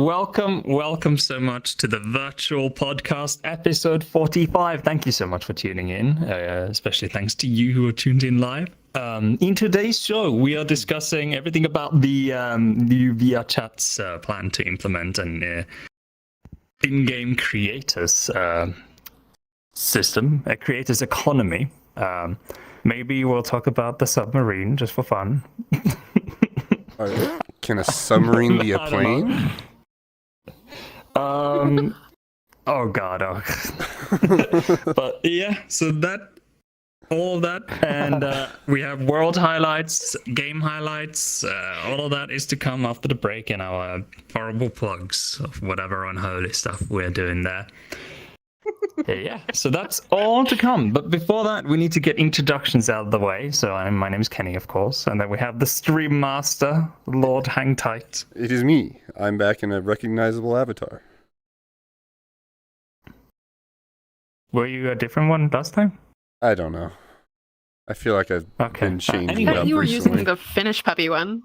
welcome so much to the virtual podcast episode 45. Thank you so much for tuning in, especially thanks to you who are tuned in live. In today's show, we are discussing everything about the new VRChat's plan to implement an in-game creators system, a creators economy. Maybe we'll talk about the submarine just for fun. Can a submarine be a plane? Oh god, but yeah, so all of that, and we have world highlights, game highlights, all of that is to come after the break in our horrible plugs of whatever unholy stuff we're doing there. Yeah, so that's all to come. But before that, we need to get introductions out of the way. So my name is Kenny, of course, and then we have the Stream Master, Lord Hang Tight. It is me. I'm back in a recognizable avatar. Were you a different one last time? I don't know. I feel like I've been changing anyway, it up you were recently. using the Finnish puppy one.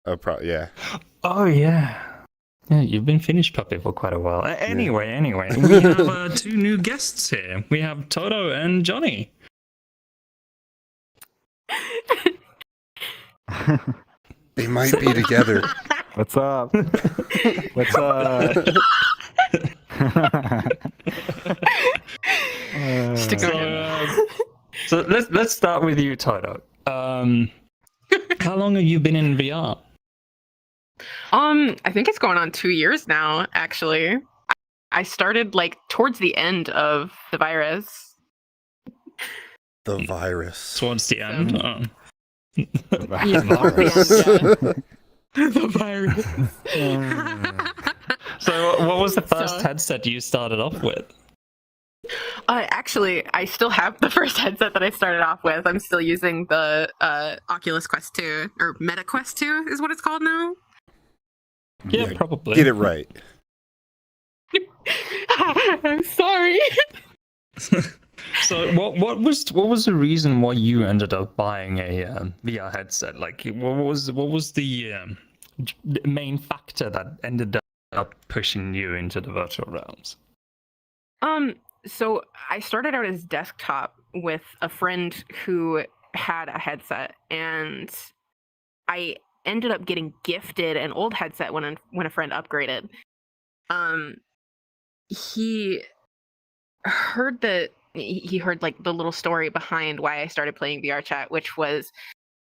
Oh, yeah. Oh, yeah. Yeah, you've been Finnish puppy for quite a while. Anyway, we have two new guests here. We have Toto and Johnny. They might be together. What's up? What's up? So let's start with you, Toto. How long have you been in VR? I think it's going on 2 years now, actually. I started towards the end of the virus. The virus. Towards the end? The virus. So what was the first headset you started off with? Actually, I still have the first headset that I started off with. I'm still using the Oculus Quest 2, or Meta Quest 2 is what it's called now. Yeah, probably. Get it right. I'm sorry. So what was the reason why you ended up buying a VR headset? Like, what was the main factor that ended up pushing you into the virtual realms? So I started out as desktop with a friend who had a headset, and I ended up getting gifted an old headset when a friend upgraded. He heard the little story behind why I started playing VRChat, which was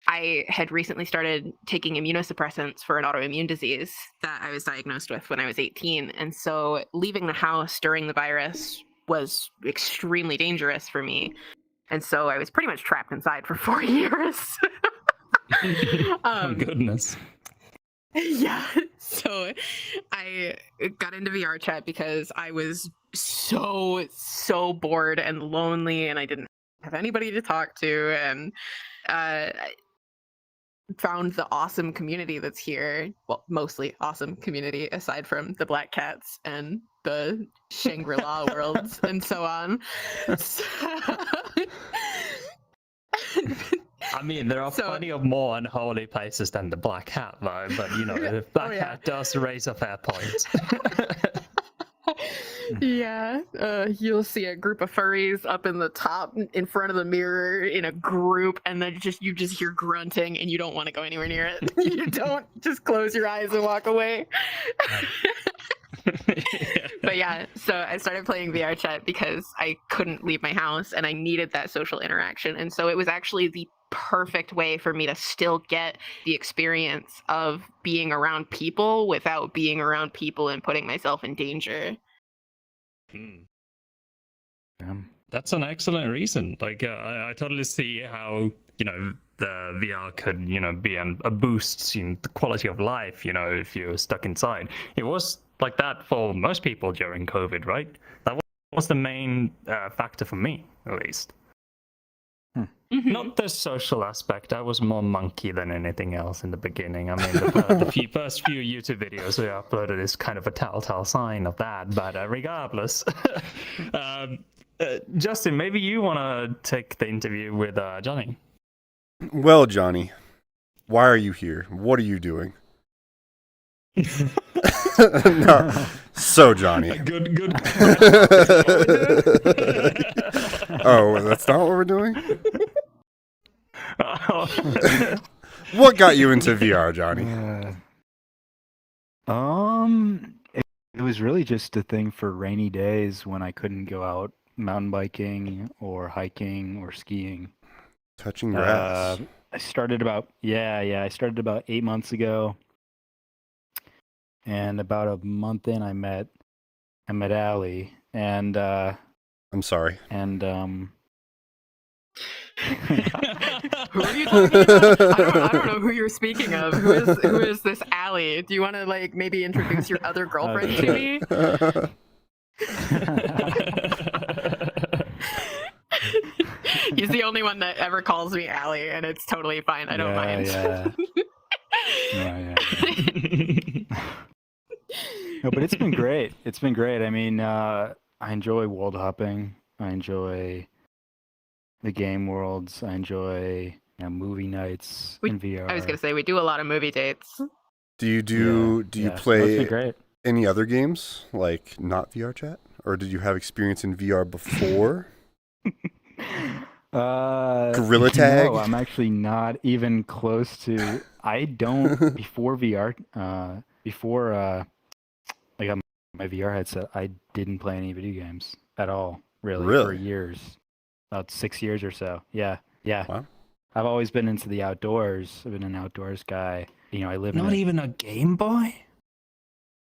I had recently started taking immunosuppressants for an autoimmune disease that I was diagnosed with when I was 18. And so leaving the house during the virus was extremely dangerous for me. And so I was pretty much trapped inside for 4 years. Oh, goodness. Yeah. So I got into VRChat because I was so bored and lonely, and I didn't have anybody to talk to, and I found the awesome community that's here. Well, mostly awesome community, aside from the black cats and the Shangri-La worlds and so on. I mean, there are plenty of more unholy places than the Black Hat, though. But the Black Hat does raise a fair point. Yeah, you'll see a group of furries up in the top, in front of the mirror, in a group, and then you just hear grunting, and you don't want to go anywhere near it. You don't, just close your eyes and walk away. But yeah, so I started playing VRChat because I couldn't leave my house, and I needed that social interaction, and so it was actually the perfect way for me to still get the experience of being around people without being around people and putting myself in danger. That's an excellent reason. I totally see how the VR could be a boost in the quality of life. If you're stuck inside, it was like that for most people during COVID, right? That was the main factor for me, at least. Mm-hmm. Not the social aspect. I was more monkey than anything else in the beginning. I mean, the first few YouTube videos we uploaded is kind of a telltale sign of that. But regardless, Justin, maybe you want to take the interview with Johnny. Well, Johnny, why are you here? What are you doing? No. So, Johnny. Good. Oh, that's not what we're doing? What got you into VR, Johnny? It was really just a thing for rainy days when I couldn't go out mountain biking or hiking or skiing. Touching grass. I started about 8 months ago, and about a month in, I met Allie, and I'm sorry. and Who are you talking about? I don't know who you're speaking of. Who is this Allie? Do you want to like maybe introduce your other girlfriend to me? He's the only one that ever calls me Allie, and it's totally fine. I don't mind. Yeah. No, but it's been great. It's been great. I mean, I enjoy world hopping. I enjoy the game worlds. I enjoy movie nights in VR. I was gonna say we do a lot of movie dates. Do you It's play been great. any other games like not VRChat, or did you have experience in VR before? Gorilla Tag? No, I'm actually not even close to. I don't before VR. I got my VR headset. I didn't play any video games at all. Really? For years, about 6 years or so. Yeah. Wow. I've always been into the outdoors. I've been an outdoors guy. You know, I live Not even a Game Boy?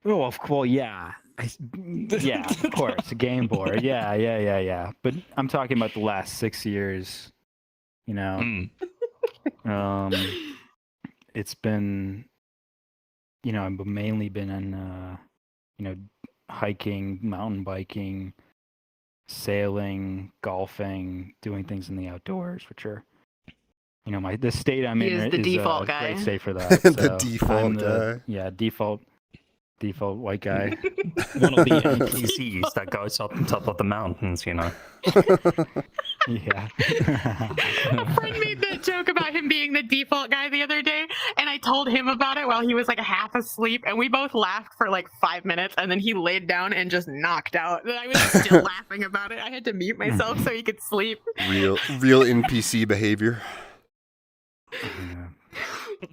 Oh, well, yeah. Yeah, of course, a Game Boy. Yeah. But I'm talking about the last 6 years. You know, it's been, I've mainly been in, hiking, mountain biking, sailing, golfing, doing things in the outdoors, which are, the state I'm in is the default a guy. great state for that. The So default guy. Yeah, default white guy. One of the NPCs that goes up on top of the mountains, Yeah. A friend made that joke about him being the default guy the other day, and I told him about it while he was like half asleep, and we both laughed for like 5 minutes, and then he laid down and just knocked out. And I was still laughing about it. I had to mute myself so he could sleep. Real NPC behavior.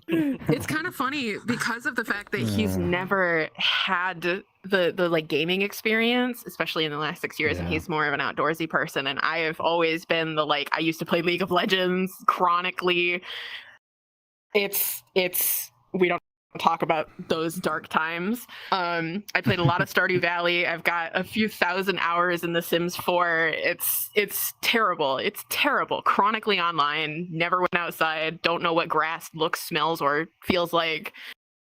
It's kind of funny because of the fact that he's never had the like gaming experience, especially in the last 6 years, and he's more of an outdoorsy person, and I have always been the I used to play League of Legends chronically. It's we don't talk about those dark times. I played a lot of Stardew Valley. I've got a few thousand hours in The Sims 4. It's terrible. It's terrible. Chronically online. Never went outside. Don't know what grass looks, smells, or feels like.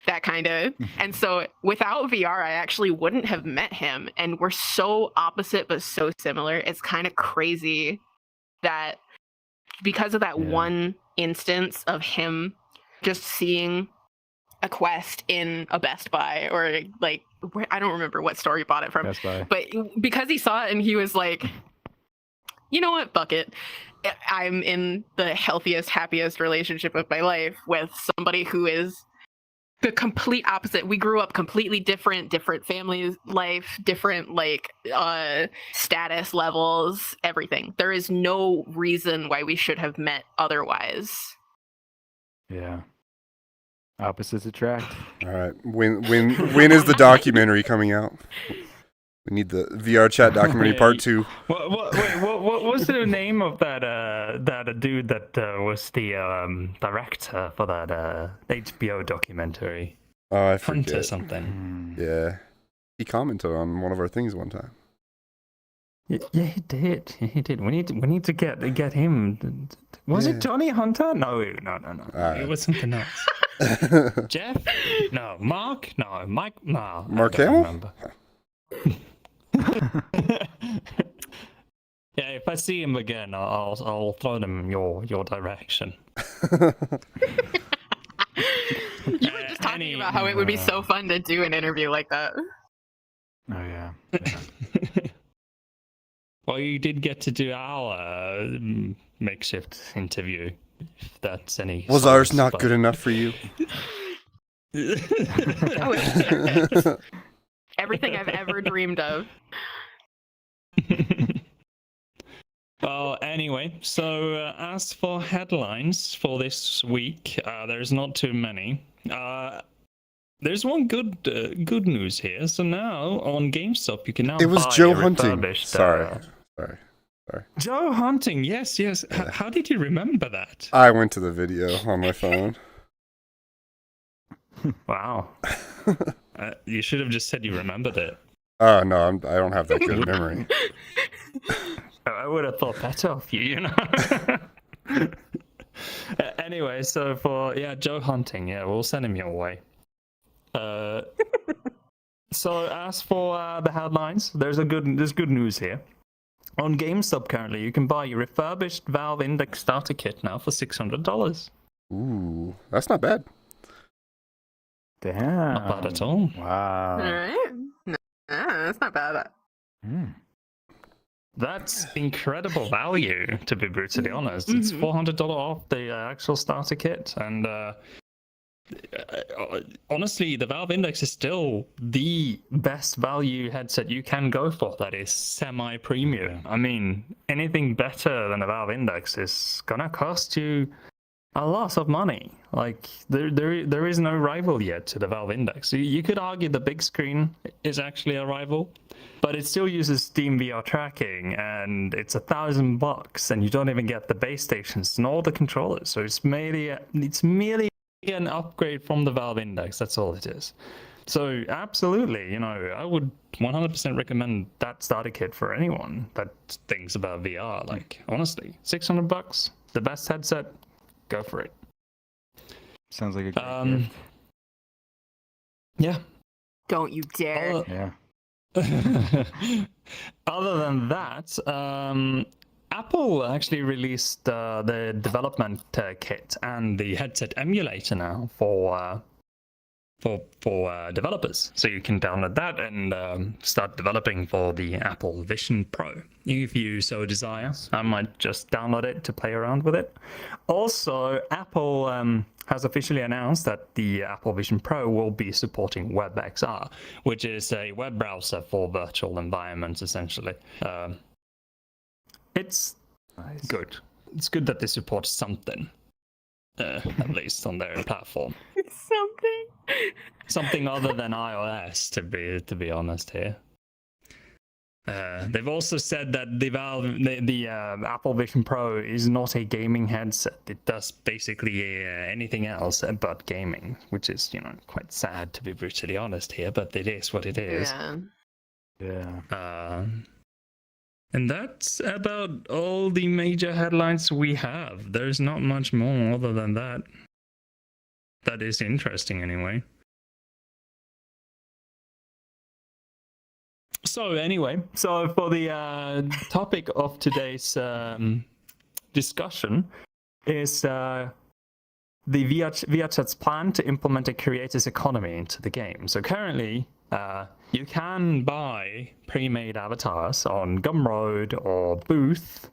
That kind of. And so without VR, I actually wouldn't have met him. And we're so opposite but so similar. It's kind of crazy that because of that one instance of him just seeing a quest in a Best Buy, or I don't remember what store he bought it from. Best Buy. But because he saw it and he was like, you know what, fuck it. I'm in the healthiest, happiest relationship of my life with somebody who is the complete opposite. We grew up completely different families, life, different status levels, everything. There is no reason why we should have met otherwise. Yeah. Opposites attract. All right. When is the documentary coming out? We need the VRChat documentary part 2. What was the name of that dude that was the director for that HBO documentary? I Hunter forget. something. Yeah. He commented on one of our things one time. Yeah, he did. We need to get him. Was it Johnny Hunter? No. It was something else. Jeff? No. Mark? No. Mike? No. Mark I don't Hamill? remember. Yeah, if I see him again, I'll throw them your direction. You were just talking about how it would be so fun to do an interview like that. Oh yeah. Well, you did get to do our makeshift interview. If that's any. Was ours not good enough for you? Oh, it's everything I've ever dreamed of. Well, anyway, so as for headlines for this week, there's not too many. There's one good news here. So now on GameStop, you can now It was buy Joe a Hunting. refurbished, Sorry. Joe Hunting, yes. How did you remember that? I went to the video on my phone. Wow. You should have just said you remembered it. Oh, no, I don't have that good a memory. I would have thought better of you, you know? Anyway, so for, Joe Hunting, we'll send him your way. So as for the headlines, there's good news here. On GameStop currently, you can buy a refurbished Valve Index starter kit now for $600. Ooh, that's not bad. Damn. Not bad at all. Wow. All right. No, that's not bad. That's incredible value, to be brutally honest. It's $400 off the actual starter kit, and honestly, the Valve Index is still the best value headset you can go for that is semi-premium. I mean, anything better than the Valve Index is gonna cost you a lot of money. Like, there is no rival yet to the Valve Index. You could argue the big screen is actually a rival, but it still uses Steam VR tracking, and it's $1,000, and you don't even get the base stations and all the controllers. So it's merely an upgrade from the Valve Index. That's all it is. So absolutely, I would 100% recommend that starter kit for anyone that thinks about VR. Like, honestly, $600, the best headset. Go for it. Sounds like a great gift. Yeah. Don't you dare. Yeah. Other than that, Apple actually released the development kit and the headset emulator now for developers, so you can download that and start developing for the Apple Vision Pro if you so desire. I might just download it to play around with it. Also, Apple has officially announced that the Apple Vision Pro will be supporting WebXR, which is a web browser for virtual environments, essentially. It's good. It's good that they support something, at least on their platform. Something other than iOS, to be honest here. They've also said that the Apple Vision Pro is not a gaming headset. It does basically anything else but gaming, which is quite sad, to be brutally honest here. But it is what it is. Yeah. And that's about all the major headlines we have. There's not much more other than that. That is interesting, anyway. So anyway, for the topic of today's discussion is the VRChat's plan to implement a creator's economy into the game. So currently, you can buy pre-made avatars on Gumroad or Booth,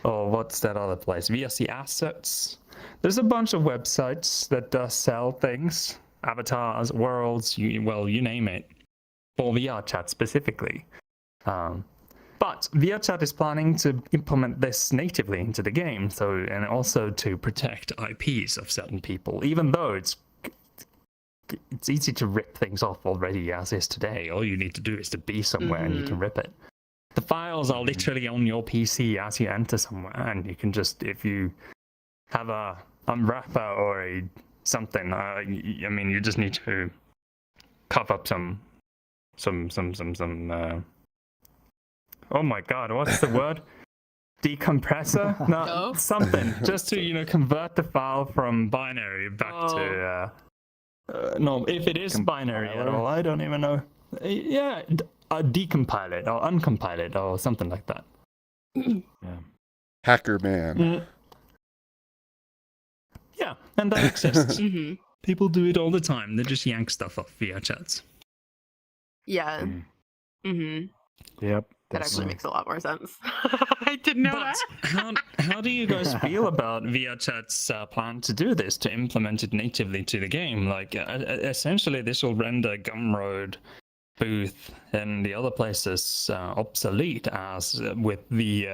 or what's that other place? VRC Assets. There's a bunch of websites that does sell things, avatars, worlds, you name it, for VRChat specifically. But VRChat is planning to implement this natively into the game, and also to protect IPs of certain people, even though it's easy to rip things off already as is today. All you need to do is to be somewhere and you can rip it. The files are literally on your PC as you enter somewhere, and you can just, if you have a unwrapper or something, you just need to cough up some oh my god, what's the word? Decompressor? No, something just to convert the file from binary back to no, if it is binary at all, I don't even know. Yeah, decompile it or uncompile it or something like that. Yeah. Hacker man. Yeah, and that exists. People do it all the time. They just yank stuff off VRChats. Yeah. Yep. That actually Definitely. makes a lot more sense. I didn't know But that. how do you guys feel about VRChat's plan to do this, to implement it natively to the game? Like, essentially, this will render Gumroad, Booth, and the other places obsolete, as with the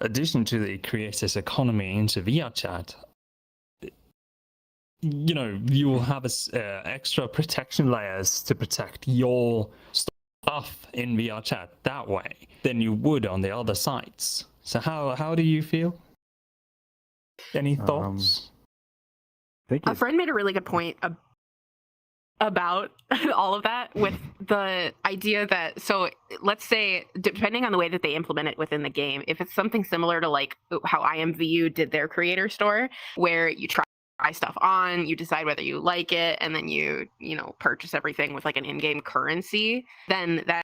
addition to the creators economy into VRChat. You know, you will have extra protection layers to protect your stuff in VRChat that way than you would on the other sites. So how do you feel? Any thoughts? I think A it, friend made a really good point about all of that, with the idea that, so let's say, depending on the way that they implement it within the game, if it's something similar to like how IMVU did their creator store, where you try stuff on, you decide whether you like it, and then you purchase everything with like an in-game currency, then that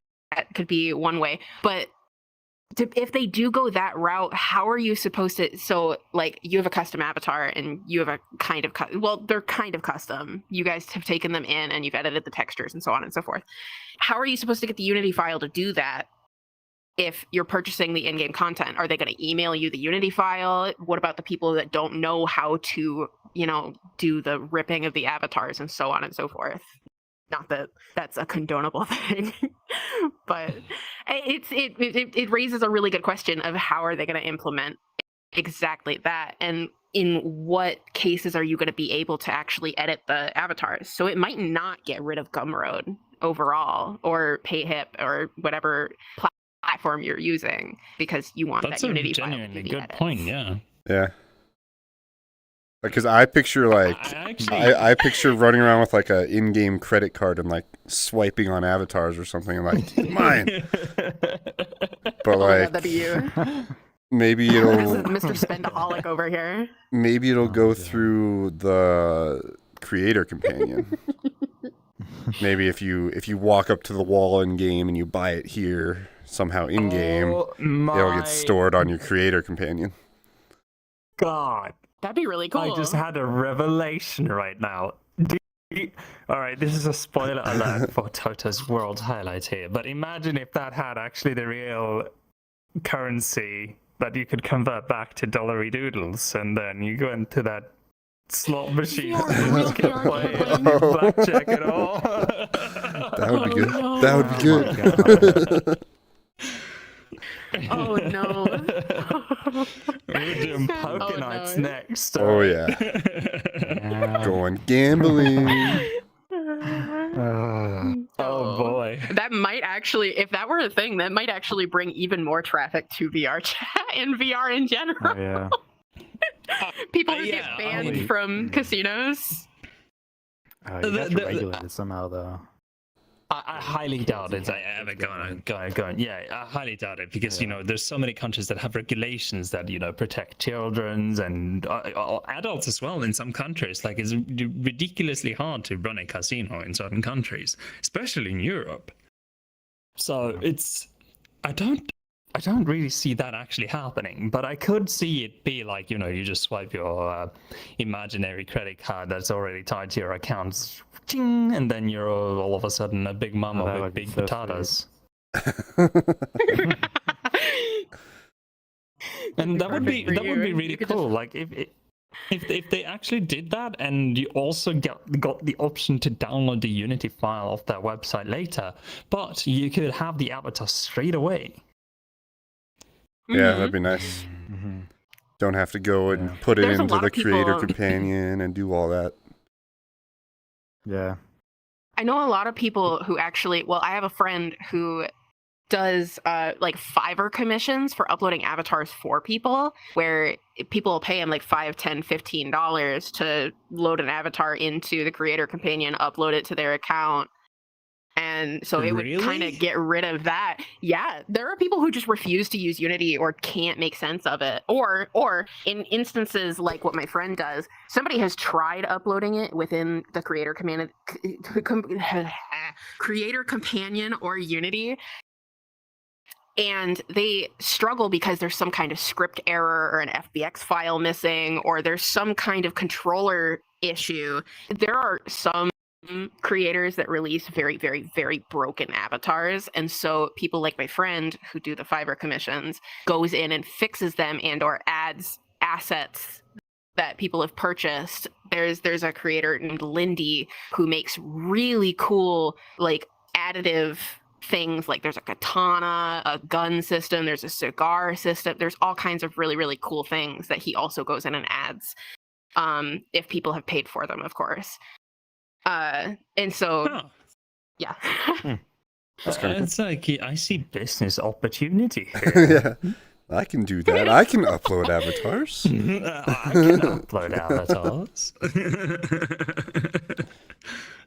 could be one way. But if they do go that route, how are you supposed to? So, like, you have a custom avatar, and you have a kind of they're kind of custom. You guys have taken them in, and you've edited the textures and so on and so forth. How are you supposed to get the Unity file to do that? If you're purchasing the in-game content, are they going to email you the Unity file? What about the people that don't know how to, do the ripping of the avatars and so on and so forth? Not that that's a condonable thing, but it raises a really good question of how are they going to implement exactly that, and in what cases are you going to be able to actually edit the avatars? So it might not get rid of Gumroad overall, or PayHip, or whatever platform you're using, because you want That's that a Unity file to genuinely do the good edits. point. Yeah. Yeah. Because I picture like I picture running around with like a in-game credit card and like swiping on avatars or something, like mine. But Oh my like God, that'd be you. maybe This is it'll Mr. Spendaholic over here. maybe it'll Oh, go yeah. through the creator companion. Maybe if you walk up to the wall in game and you buy it here somehow in game, Oh it'll my get stored on your creator companion. God. That'd be really cool. I just had a revelation right now. Alright, this is a spoiler alert for Toto's world highlight here, but imagine if that had actually the real currency that you could convert back to dollary doodles, and then you go into that slot machine and you just get playing blackjack and all. That would be good. no. That would be good. Oh no. We're doing Oh, poker nights no. next. Oh, yeah. Yeah. Going gambling. Oh boy. That might actually, if that were a thing, that might actually bring even more traffic to VRChat and VR in general. Oh, yeah. People who Yeah, get banned only- from casinos. You have to The- regulate it somehow, though. I highly doubt it's ever going. Yeah, I highly doubt it, because there's so many countries that have regulations that protect children's and adults as well. In some countries, like, it's ridiculously hard to run a casino in certain countries, especially in Europe. So I don't really see that actually happening, but I could see it be like, you just swipe your imaginary credit card that's already tied to your accounts, ching, and then you're all of a sudden a big mama that with would be big so potatoes. That'd And be that would be perfect for you. really You could cool. just- Like if they actually did that, and you also got the option to download the Unity file off their website later, but you could have the avatar straight away. Yeah, Mhm. that'd be nice. Mm-hmm. Don't have to go and Yeah. put it There's a into lot the of creator people- companion and do all that. Yeah. I know a lot of people who actually, well, I have a friend who does like Fiverr commissions for uploading avatars for people, where people will pay him like $5, $10, $15 to load an avatar into the creator companion, upload it to their account. And so it would kind Really? of get rid of that. Yeah, there are people who just refuse to use Unity or can't make sense of it. Or in instances like what my friend does, somebody has tried uploading it within the creator creator companion or Unity, and they struggle because there's some kind of script error or an FBX file missing, or there's some kind of controller issue. There are some creators that release very, very, very broken avatars. And so people like my friend who do the Fiverr commissions goes in and fixes them and or adds assets that people have purchased. There's a creator named Lindy who makes really cool like additive things, like there's a katana, a gun system, there's a cigar system, there's all kinds of really, really cool things that he also goes in and adds, if people have paid for them, of course. And so yeah. It's like I see business opportunity here. Yeah, I can do that. I can upload avatars. I can upload avatars.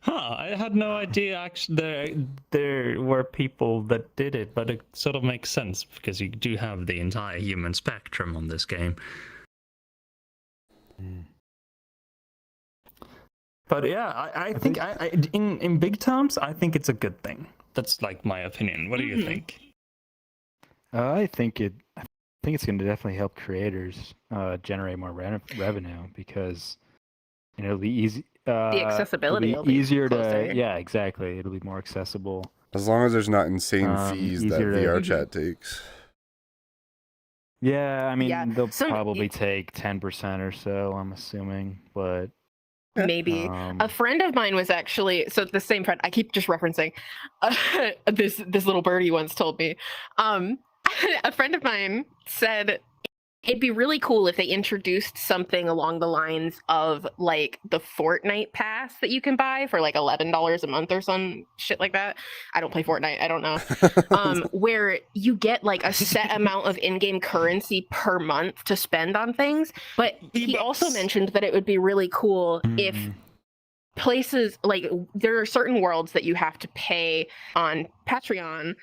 I had no idea actually there were people that did it, but it sort of makes sense because you do have the entire human spectrum on this game. But yeah, I think in big terms, I think it's a good thing. That's like my opinion. What do you think? I think it's going to definitely help creators generate more revenue because it'll be easy. The accessibility it'll will be easier closer. yeah, exactly. It'll be more accessible. As long as there's not insane fees that easier to- VRChat takes. Yeah, I mean they'll some- probably take 10% or so, I'm assuming, but Maybe. A friend of mine was actually, so the same friend, I keep just referencing, this little birdie once told me, a friend of mine said it'd be really cool if they introduced something along the lines of like the Fortnite pass that you can buy for like $11 a month or some shit like that. I don't play Fortnite, I don't know. Where you get like a set amount of in-game currency per month to spend on things. But he also mentioned that it would be really cool if places like there are certain worlds that you have to pay on Patreon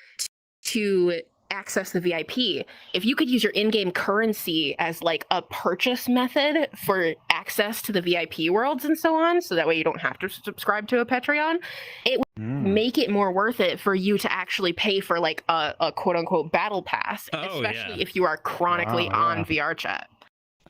to access the VIP. If you could use your in-game currency as like a purchase method for access to the VIP worlds and so on, so that way you don't have to subscribe to a Patreon, it would make it more worth it for you to actually pay for like a quote-unquote battle pass, especially if you are chronically on VRChat.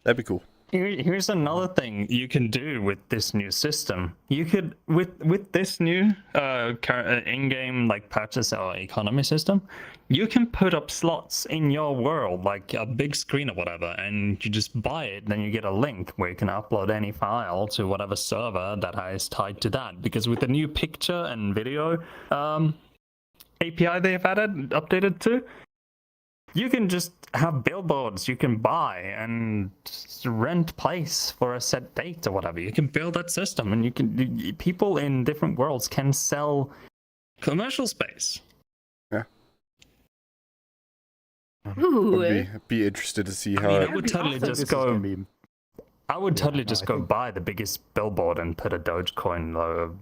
That'd be cool. Here's another thing you can do with this new system. You could, with this new in-game like purchase or economy system, you can put up slots in your world, like a big screen or whatever, and you just buy it. Then you get a link where you can upload any file to whatever server that is tied to that. Because with the new picture and video API they've updated to, you can just have billboards you can buy and rent place for a set date or whatever. You can build that system, and people in different worlds can sell commercial space. Yeah. Ooh. I'd be interested to see how. I would totally just go. I would totally just go buy the biggest billboard and put a Dogecoin logo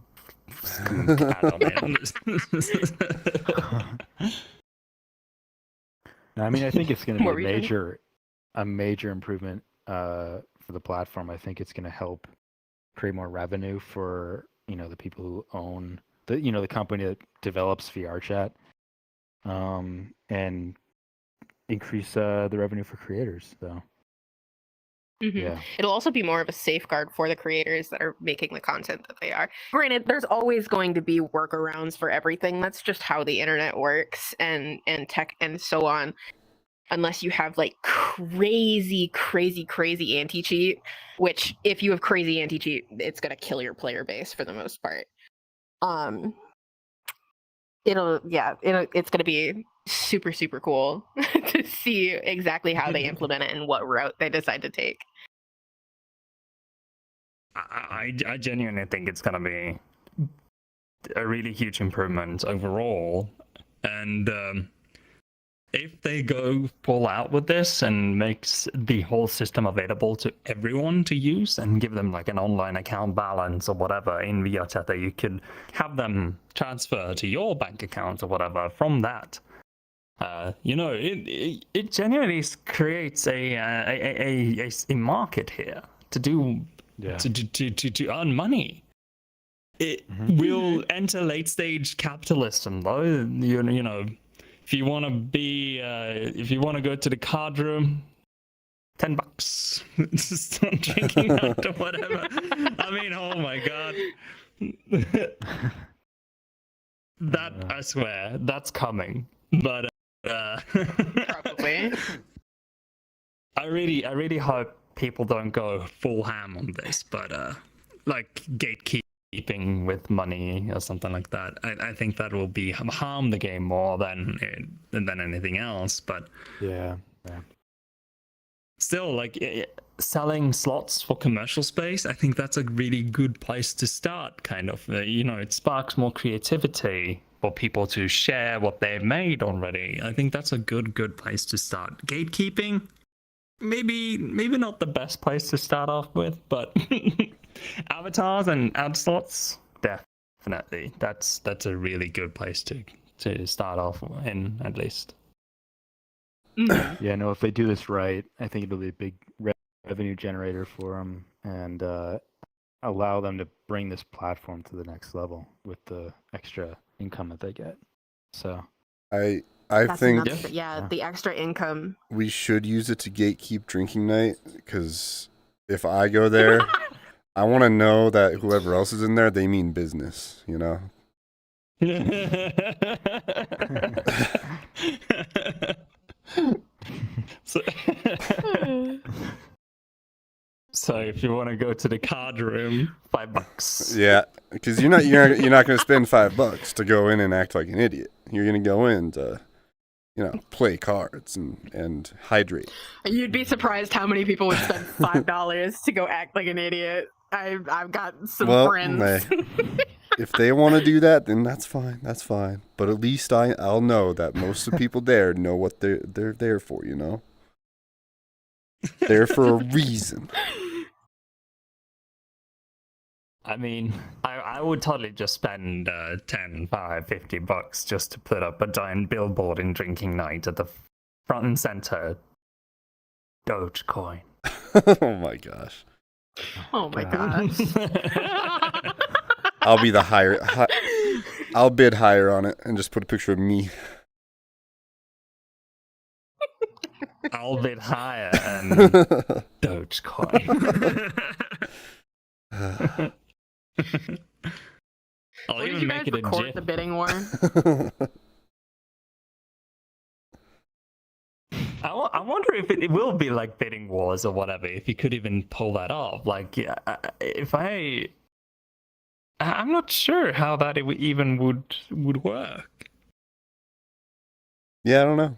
on it. I mean, I think it's going to What be were you saying? a major improvement for the platform. I think it's going to help create more revenue for the people who own the company that develops VRChat, and increase the revenue for creators. So yeah, it'll also be more of a safeguard for the creators that are making the content that they are. Granted, there's always going to be workarounds for everything. That's just how the internet works and tech and so on. Unless you have like crazy anti-cheat, which if you have crazy anti-cheat, it's gonna kill your player base for the most part. It's gonna be super cool to see exactly how they implement it and what route they decide to take. I genuinely think it's gonna be a really huge improvement overall, and if they go full out with this and makes the whole system available to everyone to use and give them like an online account balance or whatever in VRChat that you could have them transfer to your bank account or whatever from that, it genuinely creates a market here to do to earn money. It will enter late stage capitalism though. If you want to go to the card room, $10. Start drinking out or whatever. I mean, oh my god. That I swear, that's coming. But Probably. I really hope people don't go full ham on this, but like gatekeeping with money or something like that. I think that will be harm the game more than anything else. But Yeah. still, like selling slots for commercial space, I think that's a really good place to start. Kind of, it sparks more creativity for people to share what they've made already. I think that's a good place to start. Gatekeeping, maybe not the best place to start off with, but avatars and ad slots, definitely. That's a really good place to start off in, at least. Yeah, no, if they do this right, I think it'll be a big revenue generator for them and allow them to bring this platform to the next level with the extra income that they get. So I That's think another, the extra income. we should use it to gatekeep drinking night, because if I go there, I want to know that whoever else is in there, they mean business, you know? So if you want to go to the card room, $5. Yeah, because you're not going to spend $5 to go in and act like an idiot. You're going to go in to, play cards and hydrate. You'd be surprised how many people would spend $5 to go act like an idiot. I've got some friends. If they want to do that, then that's fine. That's fine. But at least I'll know that most of the people there know what they're there for. There for a reason. I mean, I would totally just spend $10, $5, $50 just to put up a giant billboard in drinking night at the front and center. Dogecoin. Oh my gosh. Oh my gosh. I'll be the I'll bid higher on it and just put a picture of me. I'll bid higher and Dogecoin. I'll even make it a GIF. The bidding war. I wonder if it will be like bidding wars or whatever. If you could even pull that off, like I'm not sure how that even would work. Yeah, I don't know.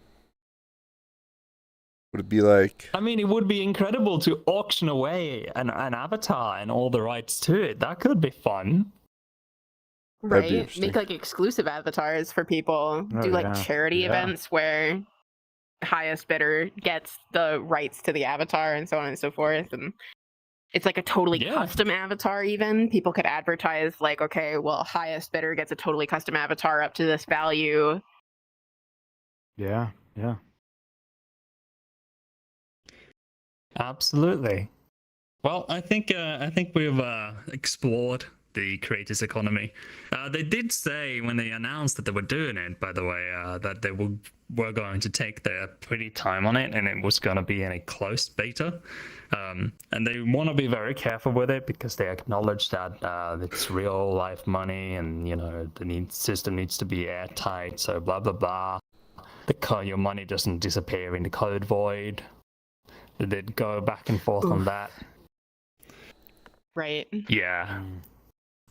Would it be like... I mean, it would be incredible to auction away an avatar and all the rights to it. That could be fun. Right? Make like exclusive avatars for people. Do like charity events where highest bidder gets the rights to the avatar and so on and so forth. And it's like a totally custom avatar even. People could advertise like, okay, well, highest bidder gets a totally custom avatar up to this value. Yeah. Absolutely. Well, I think we've explored the creators economy. They did say when they announced that they were doing it, by the way, that they were going to take their pretty time on it, and it was going to be in a closed beta. And they want to be very careful with it because they acknowledge that it's real life money, and the system needs to be airtight. So blah blah blah. Your money doesn't disappear in the code void. They did go back and forth on that. Right. Yeah.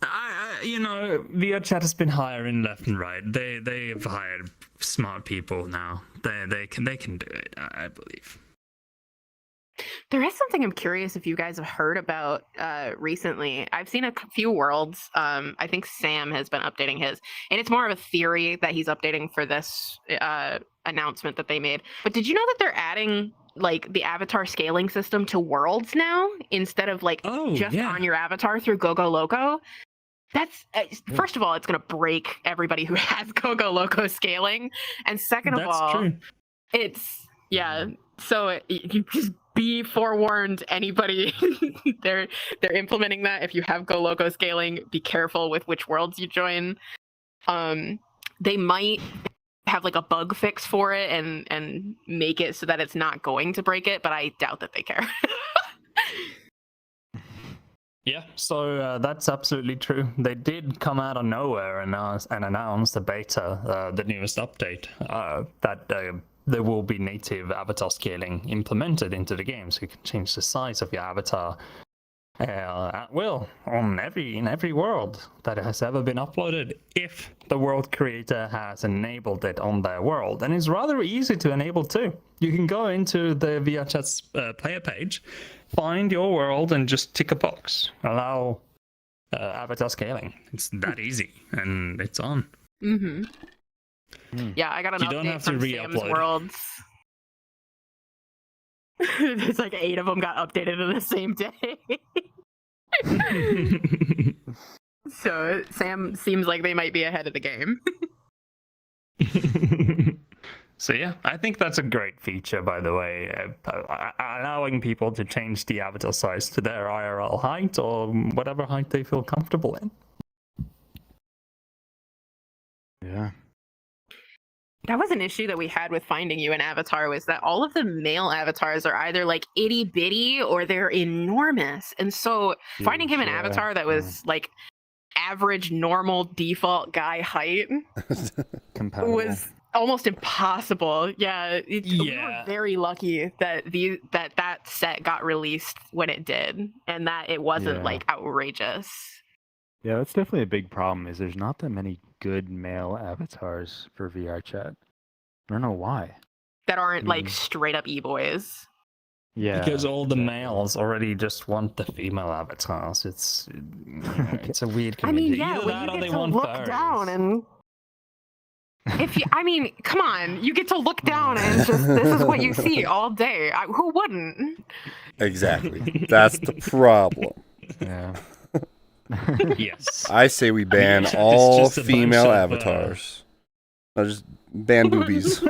VRChat has been hiring left and right. They've hired smart people now. They can do it, I believe. There is something I'm curious if you guys have heard about recently. I've seen a few worlds. I think Sam has been updating his, and it's more of a theory that he's updating for this announcement that they made. But did you know that they're adding like the avatar scaling system to worlds now instead of like on your avatar through Gogo Loco? That's first of all, it's going to break everybody who has Gogo Loco scaling, and second of all, it's So you just be forewarned, anybody. they're implementing that. If you have Go Loco scaling, be careful with which worlds you join. They might have like a bug fix for it and make it so that it's not going to break it, but I doubt that they care. Yeah, so that's absolutely true. They did come out of nowhere and announce the beta, the newest update, that there will be native avatar scaling implemented into the game, so you can change the size of your avatar at will in every world that has ever been uploaded, if the world creator has enabled it on their world. And it's rather easy to enable too. You can go into the VRChat's player page, find your world, and just tick a box. Allow avatar scaling. It's that easy, and it's on. Mm-hmm. Yeah, I got an You don't update have to from Sam's re-upload. Worlds. It's like 8 of them got updated on the same day. So Sam seems like they might be ahead of the game. So yeah, I think that's a great feature, by the way, allowing people to change the avatar size to their IRL height or whatever height they feel comfortable in. Yeah. That was an issue that we had with finding you an avatar, was that all of the male avatars are either like itty bitty or they're enormous. And so finding him an avatar that was like average, normal, default guy height Compatible. was almost impossible. Yeah, we were very lucky that that set got released when it did, and that it wasn't like outrageous. Yeah, that's definitely a big problem. Is there's not that many good male avatars for VRChat. I don't know why. That aren't like straight up e-boys. Yeah, because all the males already just want the female avatars. It's a weird community. I mean, yeah, Either when that you or get they to want look furries. down and if you, I mean, come on, you get to look down and just this is what you see all day. Who wouldn't? Exactly. That's the problem. Yeah. Yes. I say we ban VRChat is all just a bunch female of, avatars. No, just ban boobies.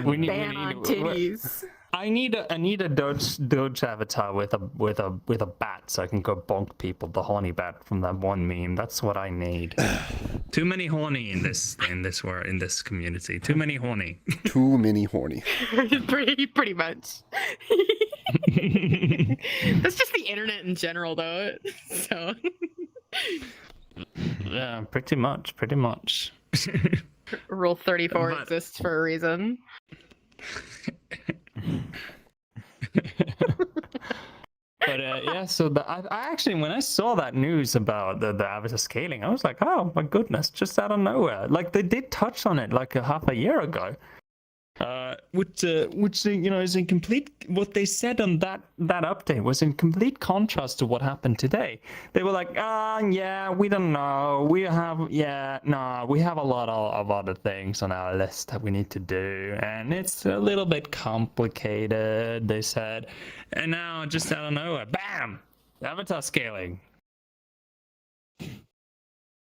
We need- Ban on titties. I need a Doge avatar with a bat so I can go bonk people, the horny bat from that one meme. That's what I need. Too many horny in this community. Too many horny. Too many horny. pretty much. That's just the internet in general, though. So. Yeah, pretty much. Rule 34 But- exists for a reason. But yeah, so I actually, when I saw that news about the avatar scaling, I was like, oh my goodness, just out of nowhere. Like they did touch on it like half a year ago. Which is in complete. What they said on that update was in complete contrast to what happened today. They were like, yeah, we don't know. We have a lot of other things on our list that we need to do, and it's a little bit complicated. They said, and now just out of nowhere, bam, avatar scaling.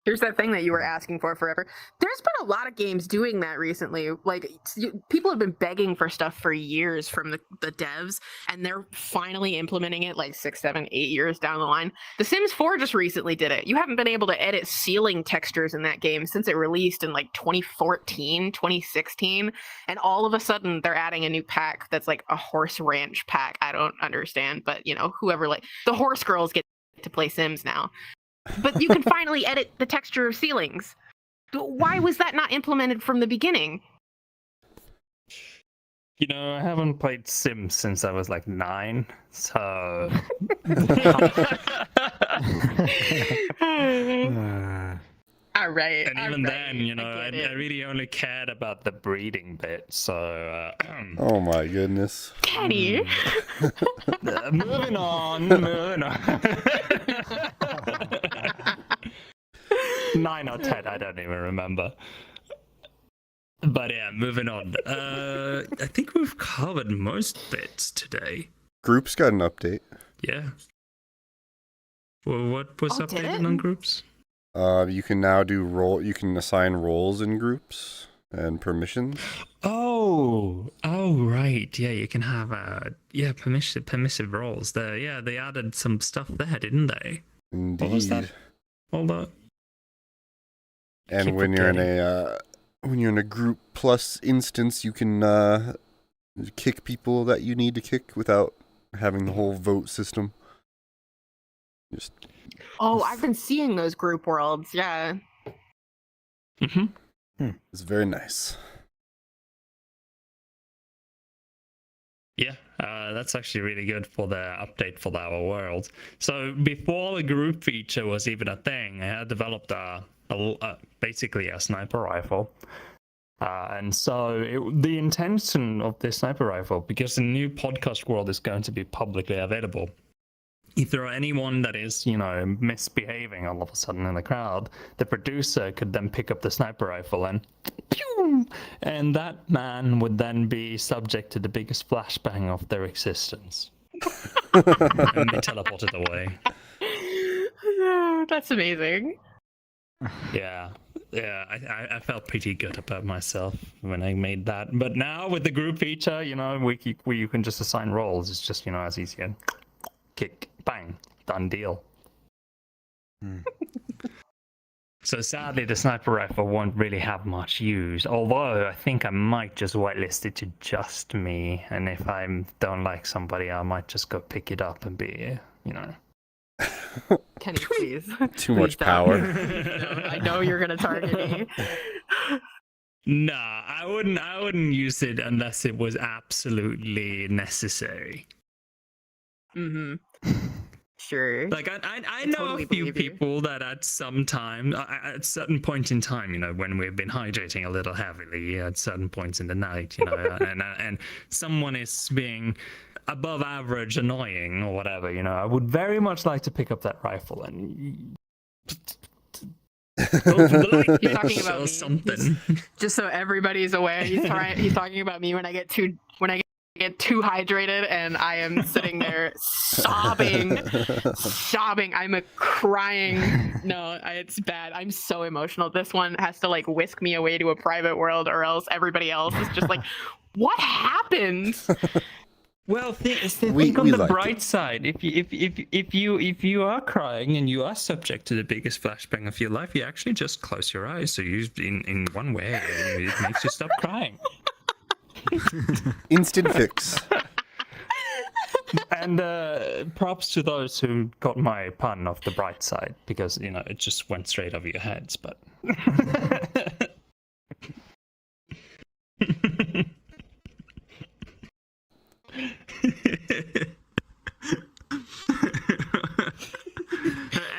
Here's that thing that you were asking for forever. There's been a lot of games doing that recently. Like, people have been begging for stuff for years from the devs, and they're finally implementing it like 6, 7, 8 years down the line. The Sims 4 just recently did it. You haven't been able to edit ceiling textures in that game since it released in like 2014, 2016. And all of a sudden, they're adding a new pack that's like a horse ranch pack. I don't understand, but whoever, like, the horse girls get to play Sims now. But you can finally edit the texture of ceilings. Why was that not implemented from the beginning? I haven't played Sims since I was like 9, so. All right. And even then, I really only cared about the breeding bit. So. Oh my goodness. Kenny. Moving on. 9 or 10, I don't even remember. But yeah, moving on. I think we've covered most bits today. Groups got an update. Yeah. Well, what was updated on groups? You can now you can assign roles in groups and permissions. Oh, right. Yeah, you can have permissive roles there. Yeah, they added some stuff there, didn't they? Indeed. What was that? Hold on. And Keep when you're in a group plus instance, you can kick people that you need to kick without having the whole vote system. Just Oh, I've been seeing those group worlds. Yeah. it's very nice. Yeah, that's actually really good for the update for our world. So before the group feature was even a thing, I had developed basically a sniper rifle. And so the intention of this sniper rifle, because the new podcast world is going to be publicly available, if there are anyone that is, misbehaving all of a sudden in the crowd, the producer could then pick up the sniper rifle and pew! And that man would then be subject to the biggest flashbang of their existence. And be teleported away. That's amazing. Yeah, I felt pretty good about myself when I made that. But now with the group feature, you can just assign roles. It's just, as easy as kick, bang, done deal. So sadly, the sniper rifle won't really have much use. Although I think I might just whitelist it to just me, and if I don't like somebody, I might just go pick it up and be, Kenny, please. Too Please much don't. power. No, I know you're gonna target me. Nah, I wouldn't use it unless it was absolutely necessary. Sure. Like I know totally a few believe you. people that at some time, at a certain point in time, when we've been hydrating a little heavily at certain points in the night, and someone is being above average annoying or whatever, I would very much like to pick up that rifle and go for the light He's talking pitch about or me. something. Just so everybody's aware, he's talking about me when I get too hydrated and I am sitting there sobbing. I'm crying. No, it's bad. I'm so emotional. This one has to whisk me away to a private world, or else everybody else is just like, what happened? Well, think We on the liked bright it. side. If you are crying and you are subject to the biggest flashbang of your life, you actually just close your eyes. So in one way, it makes you stop crying. Instant fix. And props to those who got my pun off the bright side, because it just went straight over your heads. But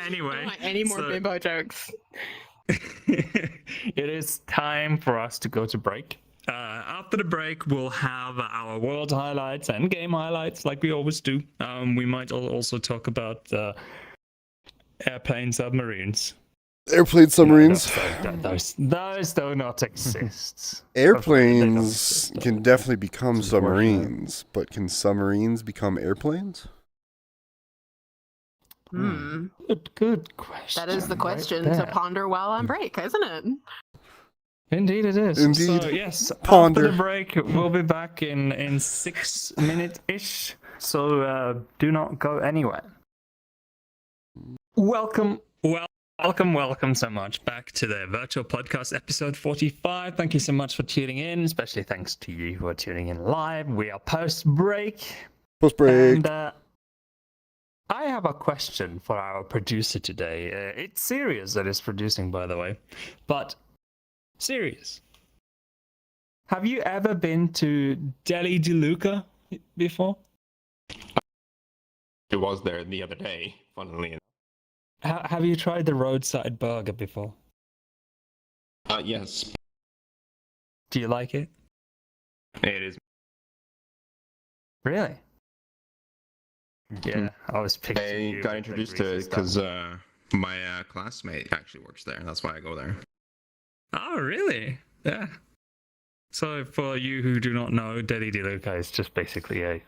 anyway, I don't want any more bimbo jokes. it is time for us to go to break. After the break, we'll have our world highlights and game highlights, like we always do. We might also talk about airplane submarines. Airplane submarines. Those do not exist. Airplanes They don't can definitely become It's unfortunate. submarines, but can submarines become airplanes? Good question. That is the right question to there. ponder while on break, isn't it? Indeed it is. Indeed. So yes, Ponder. after the break, we'll be back in 6 minutes-ish. So do not go anywhere. Welcome so much back to the virtual podcast episode 45. Thank you so much for tuning in. Especially thanks to you who are tuning in live. We are post-break. Post break. And I have a question for our producer today. It's Sirius that is producing, by the way. But Sirius, have you ever been to Delhi de Luca before? It was there the other day, funnily enough. Have you tried the roadside burger before? Yes, Do you like it? it is. Really? Yeah, I was picturing I you got with the introduced to greasy it because stuff. my classmate actually works there. That's why I go there. Oh, really? Yeah. So, for you who do not know, Delhi de Luca is just basically a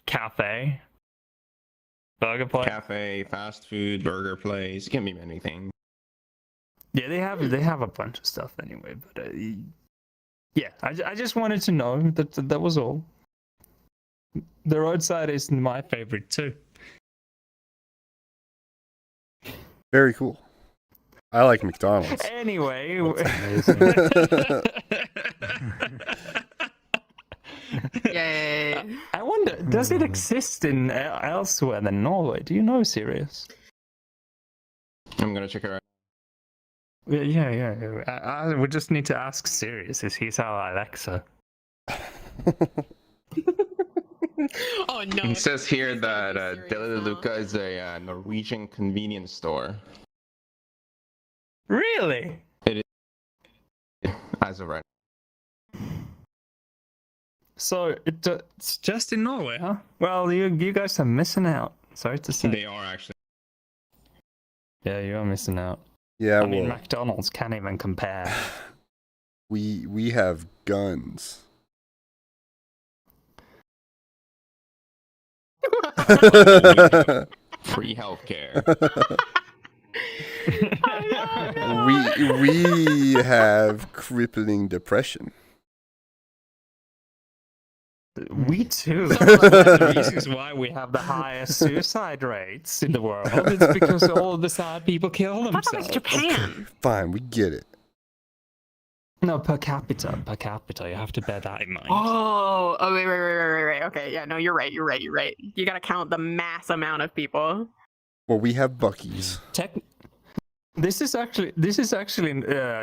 cafe, burger place. Cafe, fast food, burger place. It can be anything. Yeah, they have a bunch of stuff anyway. But yeah, I just wanted to know that was all. The roadside is my favorite too. Very cool. I like McDonald's. Anyway, That's amazing. Yay. I wonder, does it exist in elsewhere than Norway? Do you know, Sirius? I'm gonna check it out. Yeah. We just need to ask Sirius. Is he's our Alexa? Oh no. It says here He's gonna that be serious Deli de now. Luca is a Norwegian convenience store. Really? As of right. So it's just in Norway, huh? Well, you guys are missing out. Sorry to say. They are actually. Yeah, you are missing out. Yeah, I mean, well, McDonald's can't even compare. we have guns. Free healthcare. we have crippling depression. We too. One of the reasons why we have the highest suicide rates in the world is because all the sad people kill I thought that was themselves. Japan. Fine, we get it. No, per capita. You have to bear that in mind. Oh, wait. Okay, yeah, no, you're right. You gotta count the mass amount of people. Well, we have Buc-ee's. This is actually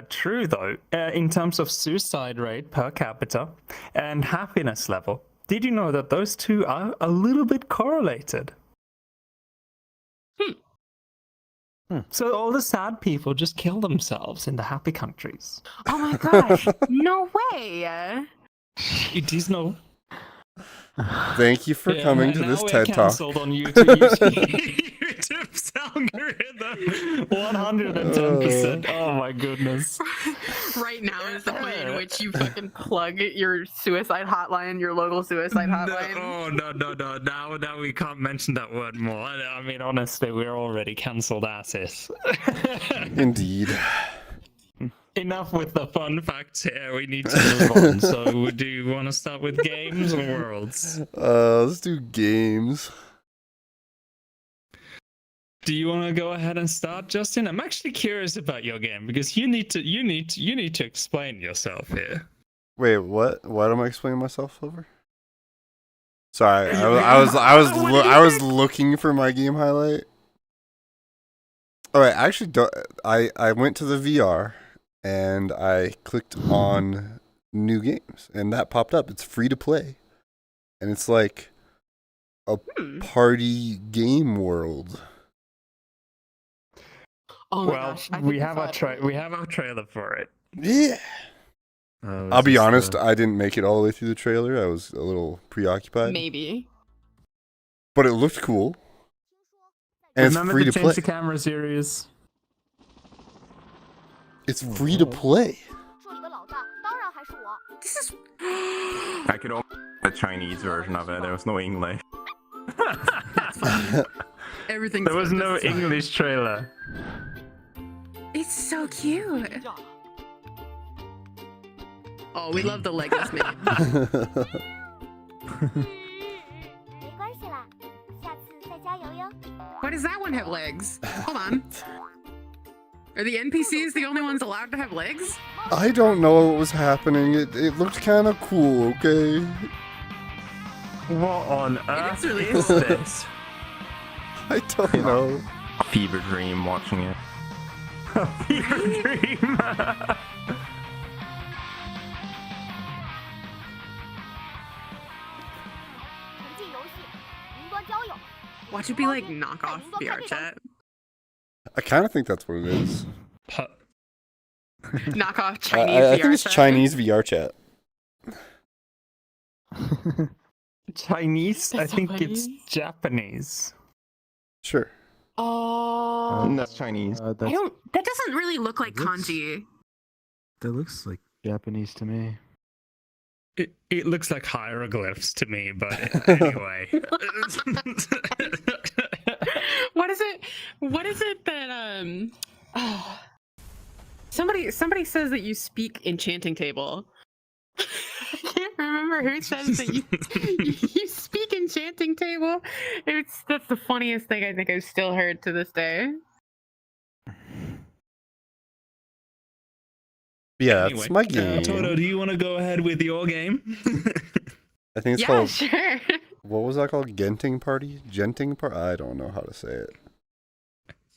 true though. In terms of suicide rate per capita and happiness level, did you know that those two are a little bit correlated? So all the sad people just kill themselves in the happy countries. Oh my gosh, no way. It is no. Thank you for coming to now this we're TED Talk. cancelled on YouTube's algorithm. 110%. Oh my goodness. Right now is the point in which you fucking plug your suicide hotline, your local suicide hotline. No. Now we can't mention that word more. I mean, honestly, we're already cancelled asses. Indeed. Enough with the fun facts here. We need to move on. So, do you want to start with games or worlds? Let's do games. Do you want to go ahead and start, Justin? I'm actually curious about your game because you need to explain yourself here. Wait, what? What am I explaining myself over? Sorry, I was looking for my game highlight. All right, actually, I went to the VR and I clicked on new games, and that popped up. It's free to play, and it's like a party game world. Oh my Well, gosh, I we think have our trailer for it. Yeah. I'll be honest, I didn't make it all the way through the trailer. I was a little preoccupied. Maybe. But it looked cool. And Remember it's free to change play. the camera series. It's free to play. This is. I could only the Chinese version of it. There was no English. Everything. There was no English trailer. It's so cute. Oh, we love the legless man. Why does that one have legs? Hold on. Are the NPCs the only ones allowed to have legs? I don't know what was happening. It looked kind of cool, okay? What on earth really is cool. this? I don't know. Fever dream watching it. Fever dream. Watch it be like knockoff VRChat. I kind of think that's what it is. Knockoff Chinese I VRChat. think it's Chinese VR chat. Chinese? I That's so think funny. it's Japanese. Sure. Oh. That's Chinese. I don't. That doesn't really look like Looks- kanji. That looks like Japanese to me. It looks like hieroglyphs to me, but anyway. What is it? What is it that oh. Somebody says that you speak enchanting table. I can't remember who says that you speak enchanting table. That's the funniest thing I think I've still heard to this day. Yeah, Anyway, that's my game. Toto, do you want to go ahead with your game? I think it's Yeah, called. sure. What was that called? Genting Party? Genting Party? I don't know how to say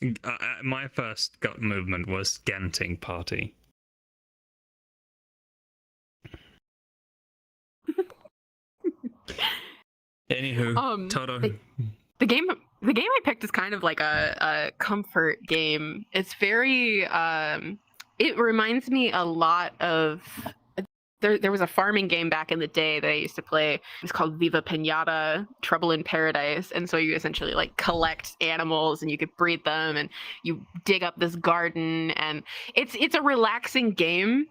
it. My first gut movement was Genting Party. Anywho, Toto. The game I picked is kind of like a comfort game. It's very it reminds me a lot of there was a farming game back in the day that I used to play. It's called Viva Pinata, Trouble in Paradise. And so you essentially like collect animals and you could breed them and you dig up this garden, and it's a relaxing game.